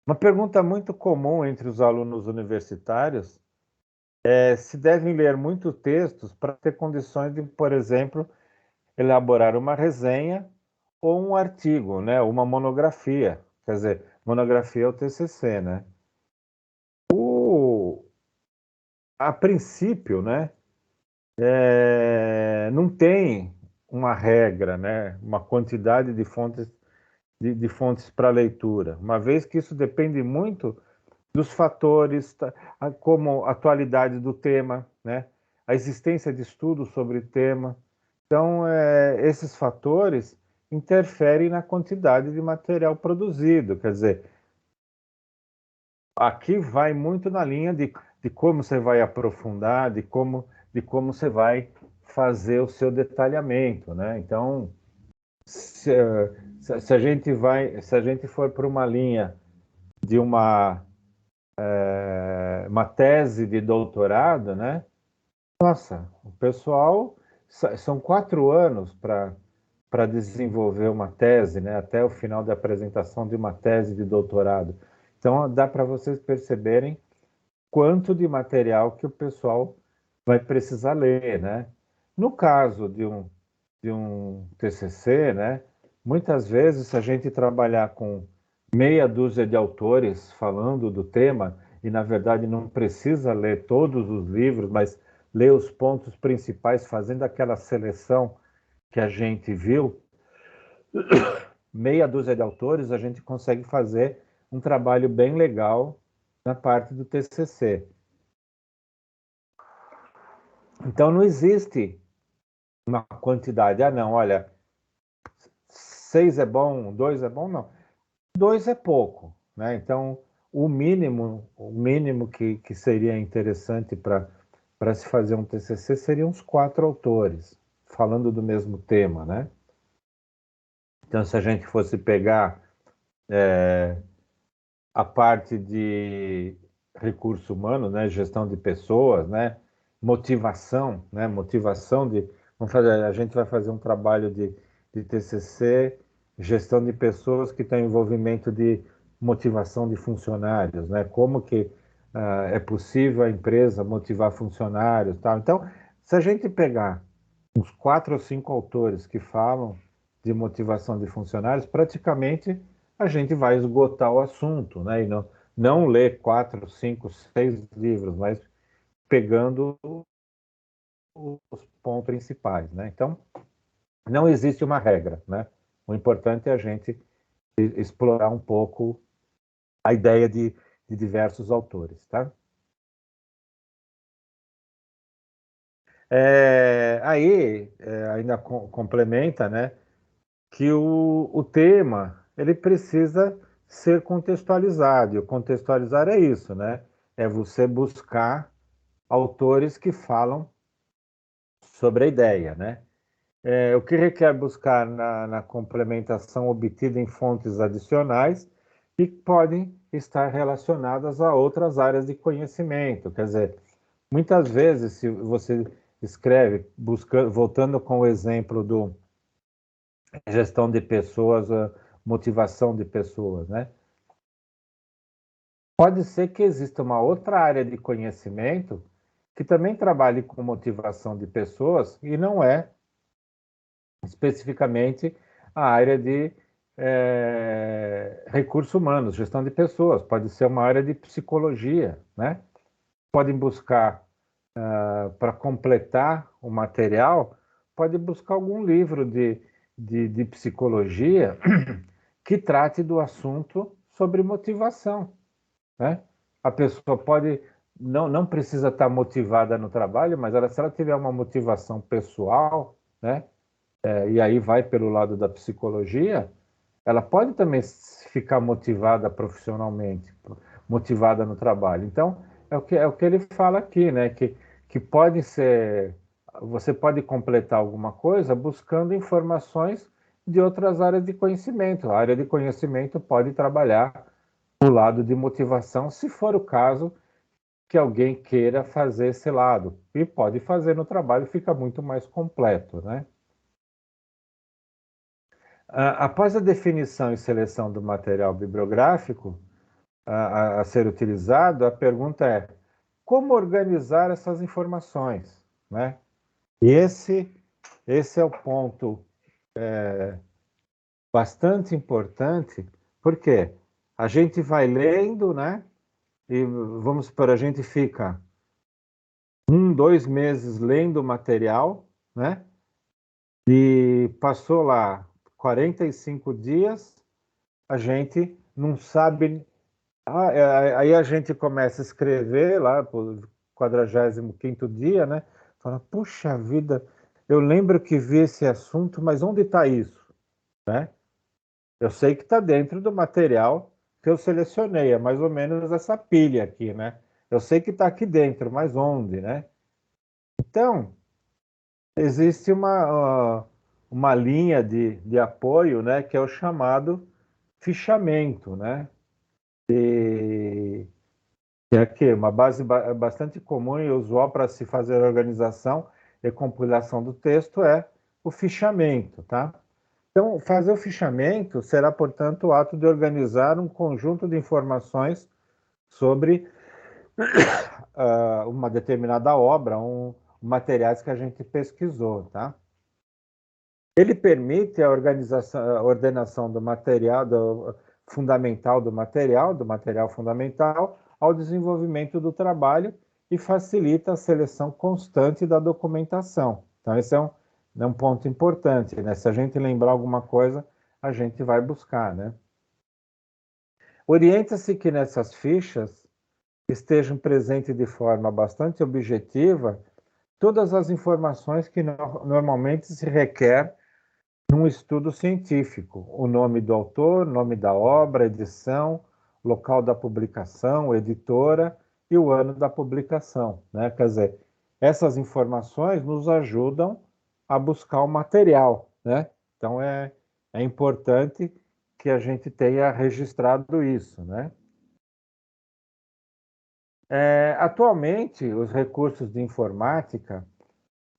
Uma pergunta muito comum entre os alunos universitários se devem ler muitos textos para ter condições de, por exemplo, elaborar uma resenha ou um artigo, né? Uma monografia. Quer dizer, monografia é o TCC, né? A princípio, né? Não tem uma regra, né? Uma quantidade de fontes de fontes para leitura, uma vez que isso depende muito dos fatores, como a atualidade do tema, né? A existência de estudos sobre o tema. Então, esses fatores interferem na quantidade de material produzido. Quer dizer, aqui vai muito na linha de como você vai aprofundar, de como você vai fazer o seu detalhamento, né? Então, se a gente for para uma linha de uma tese de doutorado, né? Nossa, o pessoal são 4 anos para desenvolver uma tese, né? Até o final da apresentação de uma tese de doutorado. Então, dá para vocês perceberem quanto de material que o pessoal vai precisar ler, né? No caso de um TCC, né? Muitas vezes, se a gente trabalhar com meia dúzia de autores falando do tema, e na verdade não precisa ler todos os livros, mas ler os pontos principais, fazendo aquela seleção que a gente viu, meia dúzia de autores, a gente consegue fazer um trabalho bem legal na parte do TCC. Então não existe uma quantidade, não, olha, 6 é bom, 2 é bom, não. 2 é pouco, né? Então, o mínimo que seria interessante para se fazer um TCC seriam uns 4 autores, falando do mesmo tema, né? Então, se a gente fosse pegar a parte de recurso humano, né? Gestão de pessoas, né? Motivação, né? A gente vai fazer um trabalho de TCC, gestão de pessoas que tem envolvimento de motivação de funcionários, né? Como que é possível a empresa motivar funcionários, tal. Então, se a gente pegar uns 4 ou 5 autores que falam de motivação de funcionários, praticamente a gente vai esgotar o assunto, né? E não ler 4, 5, 6 livros, mas pegando os pontos principais, né? Então, não existe uma regra, né? O importante é a gente explorar um pouco a ideia de diversos autores, tá? Ainda complementa, né, que o tema ele precisa ser contextualizado. E o contextualizar é isso, né? É você buscar autores que falam sobre a ideia, né? O que requer buscar na complementação obtida em fontes adicionais e que podem estar relacionadas a outras áreas de conhecimento. Quer dizer, muitas vezes, se você escreve, voltando com o exemplo do gestão de pessoas, motivação de pessoas, né? Pode ser que exista uma outra área de conhecimento que também trabalhe com motivação de pessoas e não é especificamente a área de recursos humanos, gestão de pessoas, pode ser uma área de psicologia, né? Podem buscar, para completar o material, pode buscar algum livro de psicologia que trate do assunto sobre motivação, né? A pessoa pode, não precisa estar motivada no trabalho, mas se ela tiver uma motivação pessoal, né? E aí vai pelo lado da psicologia, ela pode também ficar motivada profissionalmente, motivada no trabalho. Então, é o que ele fala aqui, né? Que pode ser, você pode completar alguma coisa buscando informações de outras áreas de conhecimento. A área de conhecimento pode trabalhar o lado de motivação, se for o caso que alguém queira fazer esse lado. E pode fazer no trabalho, fica muito mais completo, né? Após a definição e seleção do material bibliográfico a ser utilizado, a pergunta é: como organizar essas informações, né? E esse é o ponto bastante importante, porque a gente vai lendo, né? E vamos supor, a gente fica 2 meses lendo o material, né? E passou lá 45 dias, a gente não sabe. Aí a gente começa a escrever lá pro 45º dia, né? Fala, puxa vida, eu lembro que vi esse assunto, mas onde está isso, né? Eu sei que está dentro do material que eu selecionei, é mais ou menos essa pilha aqui, né? Eu sei que está aqui dentro, mas onde, né? Então, existe uma linha de apoio, né, que é o chamado fichamento, né? E que é aqui, uma base bastante comum e usual para se fazer a organização e compilação do texto é o fichamento, tá? Então, fazer o fichamento será, portanto, o ato de organizar um conjunto de informações sobre uma determinada obra, materiais que a gente pesquisou, tá? Ele permite a organização, a ordenação do material, fundamental do material fundamental, ao desenvolvimento do trabalho e facilita a seleção constante da documentação. Então, esse é um ponto importante, né? Se a gente lembrar alguma coisa, a gente vai buscar, né? Orienta-se que nessas fichas estejam presentes de forma bastante objetiva todas as informações que normalmente se requer num estudo científico: o nome do autor, nome da obra, edição, local da publicação, editora e o ano da publicação, né? Quer dizer, essas informações nos ajudam a buscar o material, né? Então é importante que a gente tenha registrado isso, né? Atualmente, os recursos de informática,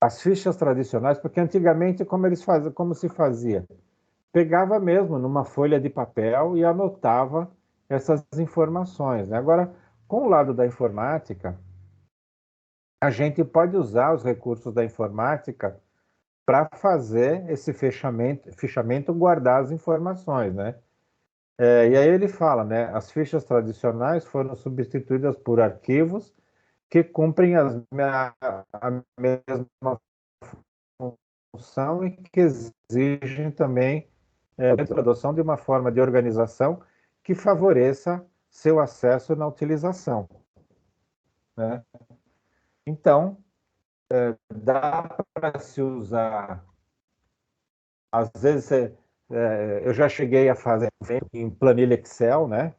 as fichas tradicionais, porque antigamente como se fazia? Pegava mesmo numa folha de papel e anotava essas informações, né? Agora, com o lado da informática, a gente pode usar os recursos da informática para fazer esse fichamento, guardar as informações, né? E aí ele fala, né? As fichas tradicionais foram substituídas por arquivos que cumprem a mesma função e que exigem também a adoção de uma forma de organização que favoreça seu acesso na utilização, né? Então, dá para se usar. Às vezes, eu já cheguei a fazer em planilha Excel, né?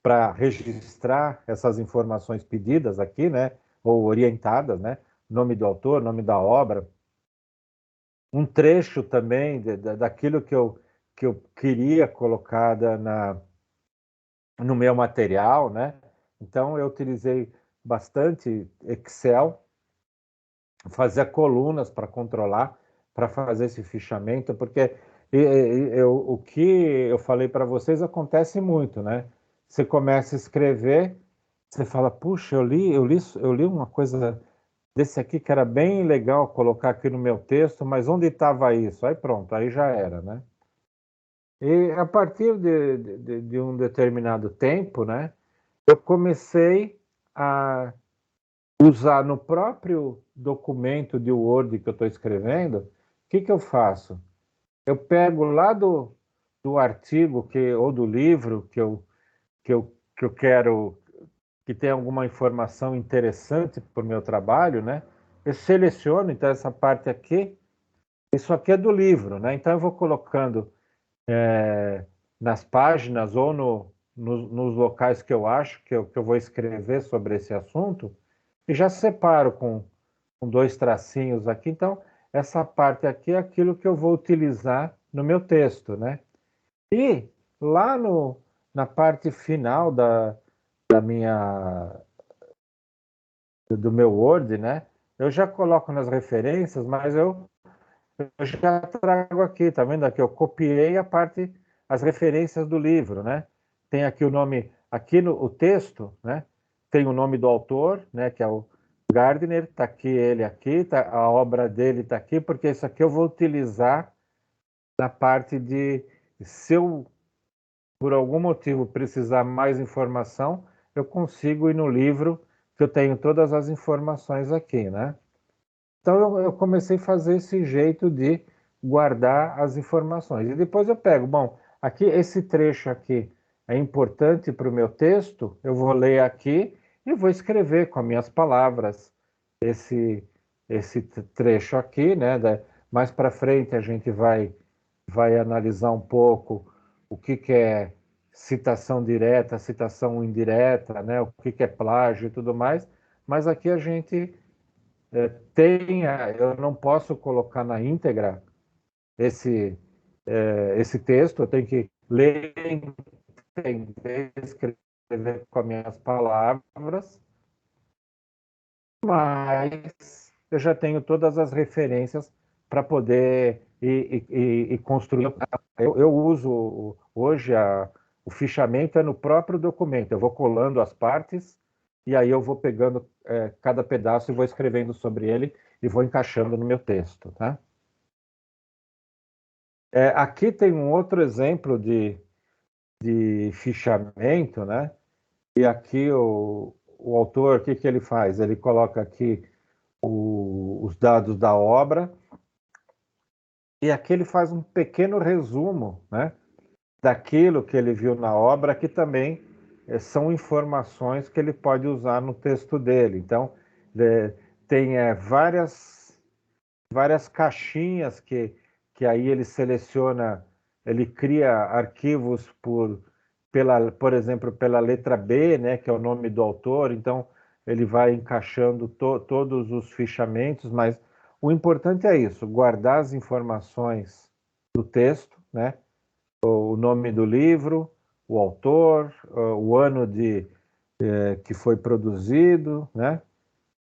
Para registrar essas informações pedidas aqui, né? Ou orientadas, né? Nome do autor, nome da obra. Um trecho também daquilo que eu queria colocada no meu material, né? Então, eu utilizei bastante Excel, fazia colunas para controlar, para fazer esse fichamento, porque o que eu falei para vocês acontece muito, né? Você começa a escrever, você fala, puxa, eu li uma coisa desse aqui que era bem legal colocar aqui no meu texto, mas onde estava isso? Aí pronto, aí já era, né? E a partir de um determinado tempo, né? Eu comecei a usar no próprio documento de Word que eu estou escrevendo. O que eu faço? Eu pego lá do artigo ou do livro que eu quero que tenha alguma informação interessante para o meu trabalho, né? Eu seleciono, então, essa parte aqui. Isso aqui é do livro, né? Então, eu vou colocando nas páginas ou nos locais que eu acho que eu vou escrever sobre esse assunto, e já separo com dois tracinhos aqui. Então, essa parte aqui é aquilo que eu vou utilizar no meu texto, né? E lá na parte final do meu Word, né? Eu já coloco nas referências, mas eu já trago aqui, tá vendo aqui? Eu copiei as referências do livro, né? Tem aqui o nome, aqui no o texto, né? Tem o nome do autor, né? Que é o Gardner, tá aqui ele aqui, tá, a obra dele tá aqui, porque isso aqui eu vou utilizar na parte de, se eu por algum motivo precisar mais informação, eu consigo ir no livro que eu tenho todas as informações aqui, né? Então eu comecei a fazer esse jeito de guardar as informações. E depois eu pego, bom, aqui esse trecho aqui é importante para o meu texto, eu vou ler aqui e vou escrever com as minhas palavras esse trecho aqui, né? Mais para frente a gente vai analisar um pouco o que é citação direta, citação indireta, né? O que é plágio e tudo mais, mas aqui a gente eu não posso colocar na íntegra esse texto, eu tenho que ler, entender, escrever com as minhas palavras, mas eu já tenho todas as referências para poder ir construir. Eu uso hoje o fichamento é no próprio documento, eu vou colando as partes e aí eu vou pegando cada pedaço e vou escrevendo sobre ele e vou encaixando no meu texto, tá? Aqui tem um outro exemplo de fichamento, né? E aqui o autor, o que ele faz? Ele coloca aqui os dados da obra e aqui ele faz um pequeno resumo, né? Daquilo que ele viu na obra, que também são informações que ele pode usar no texto dele. Então, tem várias caixinhas que aí ele seleciona, ele cria arquivos por exemplo, pela letra B, né, que é o nome do autor, então ele vai encaixando todos os fichamentos, mas o importante é isso, guardar as informações do texto, né, o nome do livro, o autor, o ano que foi produzido, né,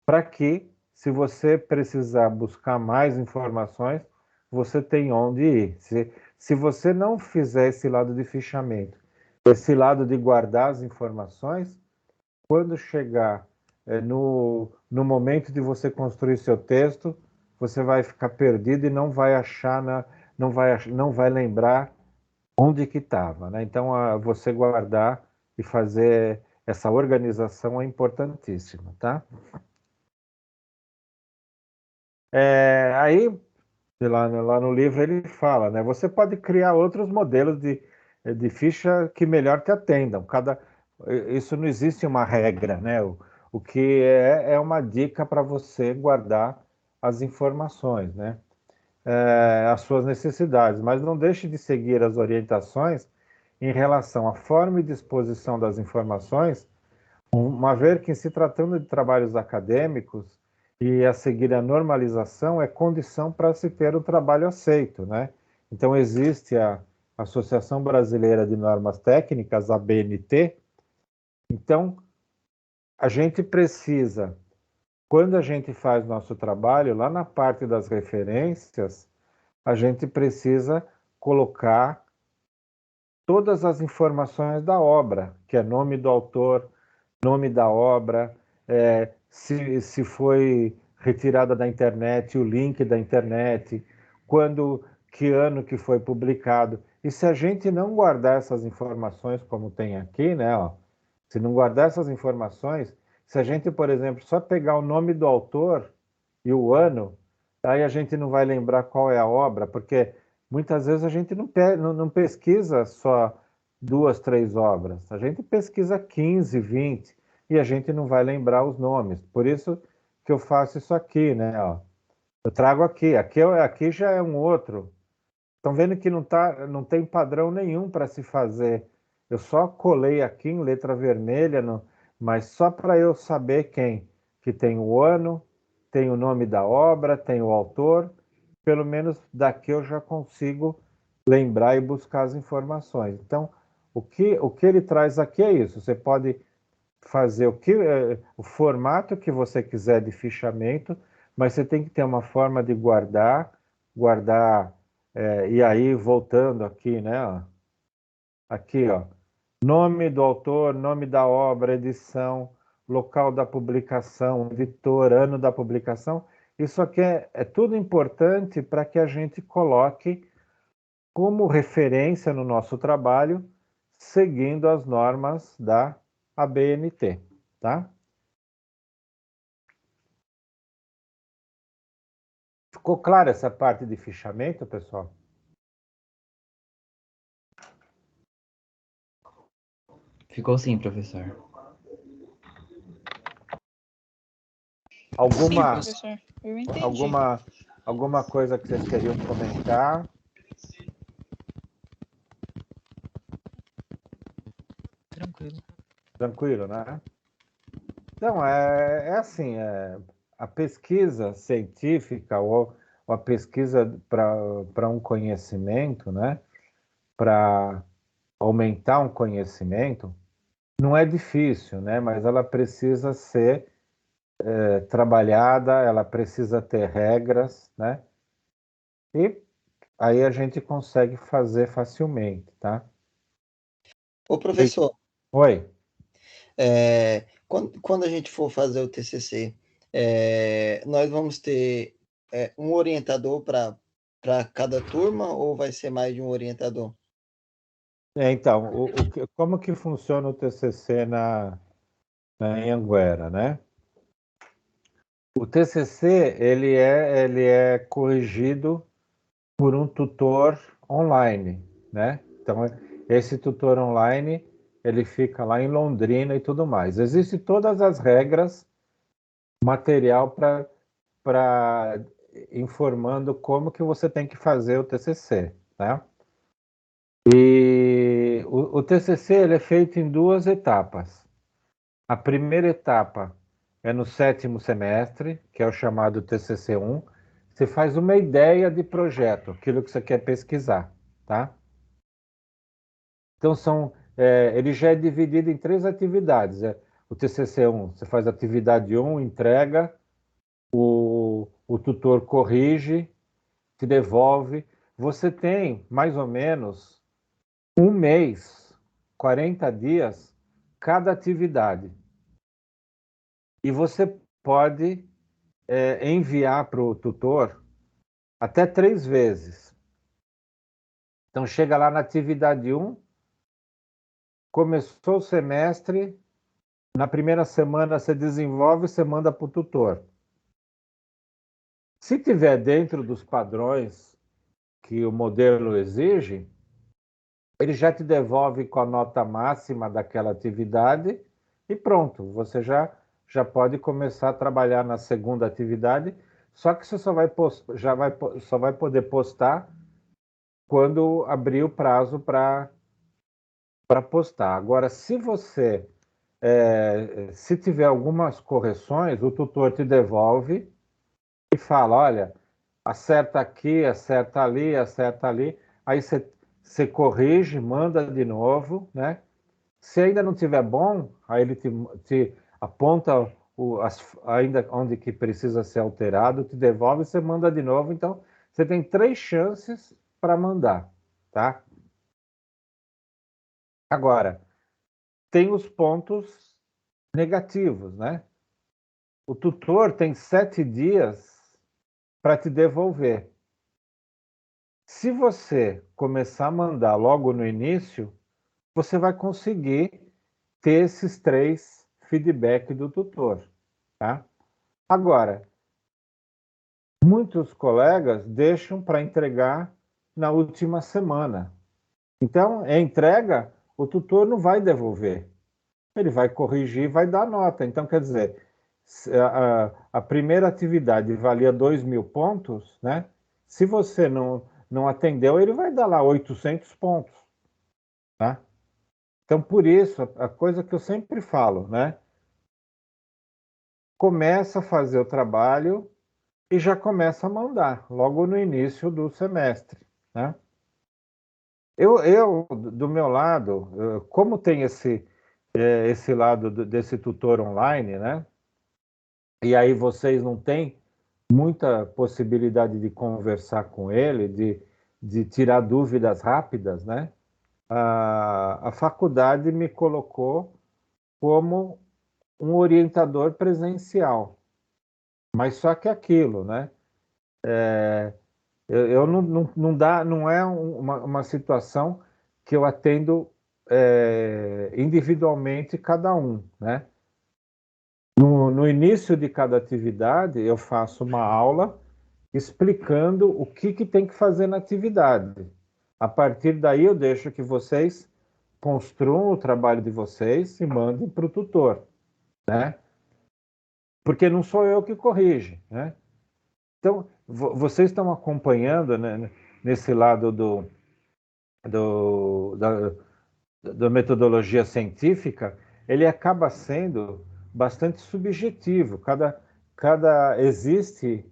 para que, se você precisar buscar mais informações, você tem onde ir. Se você não fizer esse lado de fichamento, esse lado de guardar as informações, quando chegar no momento de você construir seu texto, você vai ficar perdido e não vai achar, não vai lembrar onde que estava, né? Então, você guardar e fazer essa organização é importantíssima, tá? Aí, lá no livro ele fala, né? Você pode criar outros modelos de ficha que melhor te atendam. Isso não existe uma regra, né? o que é uma dica para você guardar as informações, né? As suas necessidades, mas não deixe de seguir as orientações em relação à forma e disposição das informações, uma vez que, se tratando de trabalhos acadêmicos, e a seguir a normalização é condição para se ter o trabalho aceito, né? Então, existe a Associação Brasileira de Normas Técnicas, a ABNT. Então, a gente precisa, quando a gente faz nosso trabalho, lá na parte das referências, a gente precisa colocar todas as informações da obra, que é nome do autor, nome da obra, se foi retirada da internet, o link da internet, que ano que foi publicado. E se a gente não guardar essas informações como tem aqui, né, ó, se não guardar essas informações, se a gente, por exemplo, só pegar o nome do autor e o ano, aí a gente não vai lembrar qual é a obra, porque muitas vezes a gente não pesquisa só 2, 3 obras, a gente pesquisa 15, 20, e a gente não vai lembrar os nomes. Por isso que eu faço isso aqui, né? Ó. Eu trago aqui já é um outro. Estão vendo que não tem padrão nenhum para se fazer. Eu só colei aqui em letra vermelha, mas só para eu saber quem, que tem o ano, tem o nome da obra, tem o autor, pelo menos daqui eu já consigo lembrar e buscar as informações. Então, o que ele traz aqui é isso. Você pode fazer o formato que você quiser de fichamento, mas você tem que ter uma forma de guardar, e aí voltando aqui, né? Ó, aqui, ó, nome do autor, nome da obra, edição, local da publicação, editor, ano da publicação. Isso aqui é tudo importante para que a gente coloque como referência no nosso trabalho, seguindo as normas da ABNT, tá? Ficou clara essa parte de fichamento, pessoal? Ficou sim, professor. Sim, professor. Eu entendi. Alguma coisa que vocês queriam comentar? Tranquilo. Tranquilo, né? Não, é assim, a pesquisa científica ou a pesquisa para um conhecimento, né? Para aumentar um conhecimento, não é difícil, né? Mas ela precisa ser trabalhada, ela precisa ter regras, né? E aí a gente consegue fazer facilmente, tá? Ô, professor. Oi. Quando a gente for fazer o TCC, nós vamos ter um orientador para cada turma ou vai ser mais de um orientador? Então, como que funciona o TCC na Anhanguera, né? O TCC ele é corrigido por um tutor online, né? Então, esse tutor online ele fica lá em Londrina e tudo mais. Existem todas as regras, material para informando como que você tem que fazer o TCC, né? E o TCC ele é feito em 2 etapas. A primeira etapa é no 7º semestre, que é o chamado TCC1. Você faz uma ideia de projeto, aquilo que você quer pesquisar, tá? Então, ele já é dividido em 3 atividades. O TCC1, você faz a atividade 1, entrega, o tutor corrige, te devolve. Você tem, mais ou menos, 1 mês, 40 dias, cada atividade. E você pode enviar para o tutor até 3 vezes. Então, chega lá na atividade 1, começou o semestre, na primeira semana você desenvolve, você manda para o tutor. Se tiver dentro dos padrões que o modelo exige, ele já te devolve com a nota máxima daquela atividade e pronto, você já já pode começar a trabalhar na segunda atividade, só que você só vai poder postar quando abrir o prazo para postar. Agora, se tiver algumas correções, o tutor te devolve e fala, olha, acerta aqui, acerta ali, aí você corrige, manda de novo, né? Se ainda não tiver bom, aí ele te aponta ainda onde que precisa ser alterado, te devolve e você manda de novo. Então, você tem 3 chances para mandar, tá? Agora, tem os pontos negativos, né? O tutor tem 7 dias para te devolver. Se você começar a mandar logo no início, você vai conseguir ter esses 3 feedback do tutor, tá? Agora, muitos colegas deixam para entregar na última semana. Então, a entrega, o tutor não vai devolver. Ele vai corrigir, vai dar nota. Então, quer dizer, a primeira atividade valia 2.000 pontos, né? Se você não atendeu, ele vai dar lá 800 pontos, tá? Então, por isso, a coisa que eu sempre falo, né? Começa a fazer o trabalho e já começa a mandar, logo no início do semestre, né? Do meu lado, como tem esse lado desse tutor online, né? E aí vocês não têm muita possibilidade de conversar com ele, de tirar dúvidas rápidas, né? A faculdade me colocou como um orientador presencial, mas só que aquilo, né? Eu não é uma situação que eu atendo individualmente cada um, né? No início de cada atividade, eu faço uma aula explicando o que tem que fazer na atividade. A partir daí, eu deixo que vocês construam o trabalho de vocês e mandem para o tutor, né? Porque não sou eu que corrige, né? Então, vocês estão acompanhando, né, nesse lado da metodologia científica, ele acaba sendo bastante subjetivo. Existe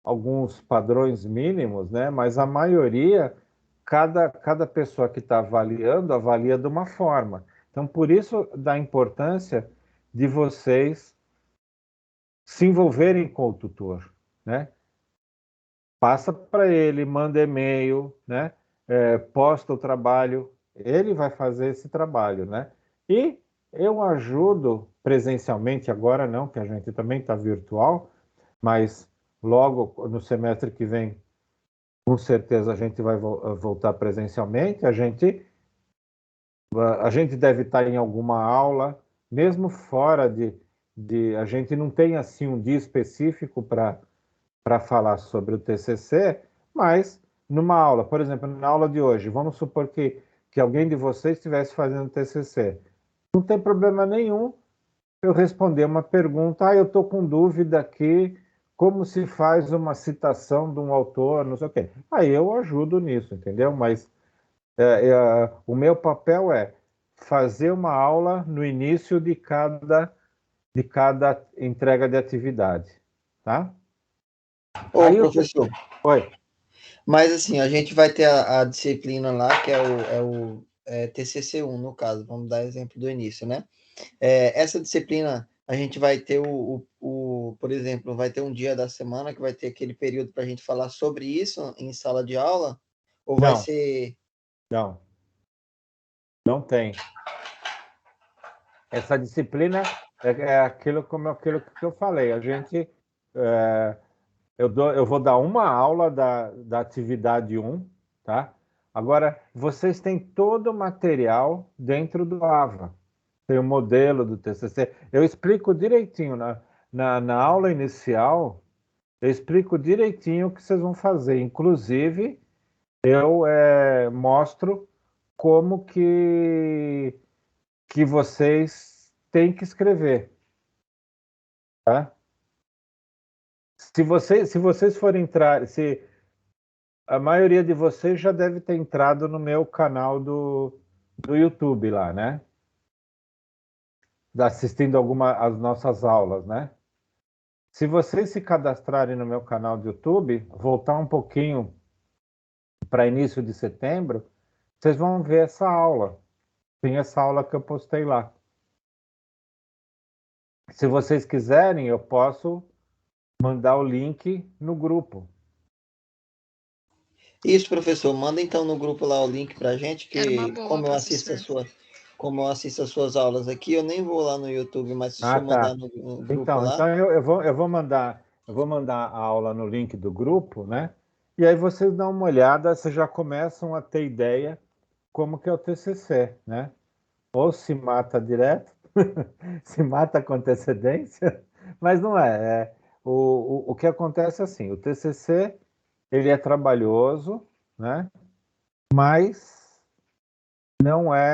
alguns padrões mínimos, né? Mas a maioria, cada pessoa que está avaliando, avalia de uma forma. Então, por isso da importância de vocês se envolverem com o tutor, né? Passa para ele, manda e-mail, né? Posta o trabalho, ele vai fazer esse trabalho, né? E eu ajudo presencialmente, agora não, que a gente também está virtual, mas logo no semestre que vem, com certeza a gente vai voltar presencialmente. A gente deve estar em alguma aula, mesmo fora a gente não tem assim um dia específico para falar sobre o TCC, mas numa aula, por exemplo, na aula de hoje, vamos supor que alguém de vocês estivesse fazendo TCC. Não tem problema nenhum eu responder uma pergunta, eu estou com dúvida aqui, como se faz uma citação de um autor, não sei o quê. Aí eu ajudo nisso, entendeu? Mas o meu papel é fazer uma aula no início de cada entrega de atividade, tá? Ô, Aí professor, Oi. mas assim, a gente vai ter a disciplina lá, que é o TCC1, no caso, vamos dar exemplo do início, né? Essa disciplina, a gente vai ter por exemplo, vai ter um dia da semana que vai ter aquele período para a gente falar sobre isso em sala de aula? Ou vai Não, ser... não tem. Essa disciplina é aquilo que eu falei. Eu vou dar uma aula da atividade 1, tá? Agora, vocês têm todo o material dentro do AVA. Tem o modelo do TCC. Eu explico direitinho na aula inicial, eu explico direitinho o que vocês vão fazer. Inclusive, eu mostro como que vocês têm que escrever. tá? Se vocês forem entrar, a maioria de vocês já deve ter entrado no meu canal do YouTube lá, né? Assistindo as nossas aulas, né? Se vocês se cadastrarem no meu canal do YouTube, voltar um pouquinho para início de setembro, vocês vão ver essa aula. Tem essa aula que eu postei lá. Se vocês quiserem, eu posso mandar o link no grupo. Isso, professor. Manda então no grupo lá o link pra gente, Era uma que boa, como eu assisto as suas aulas aqui, eu nem vou lá no YouTube, mas se o senhor mandar no grupo lá. Então eu vou mandar a aula no link do grupo, né? E aí vocês dão uma olhada, vocês já começam a ter ideia como que é o TCC, né? Ou se mata direto, se mata com antecedência, mas não é. O que acontece é assim, o TCC ele é trabalhoso, né? Mas não é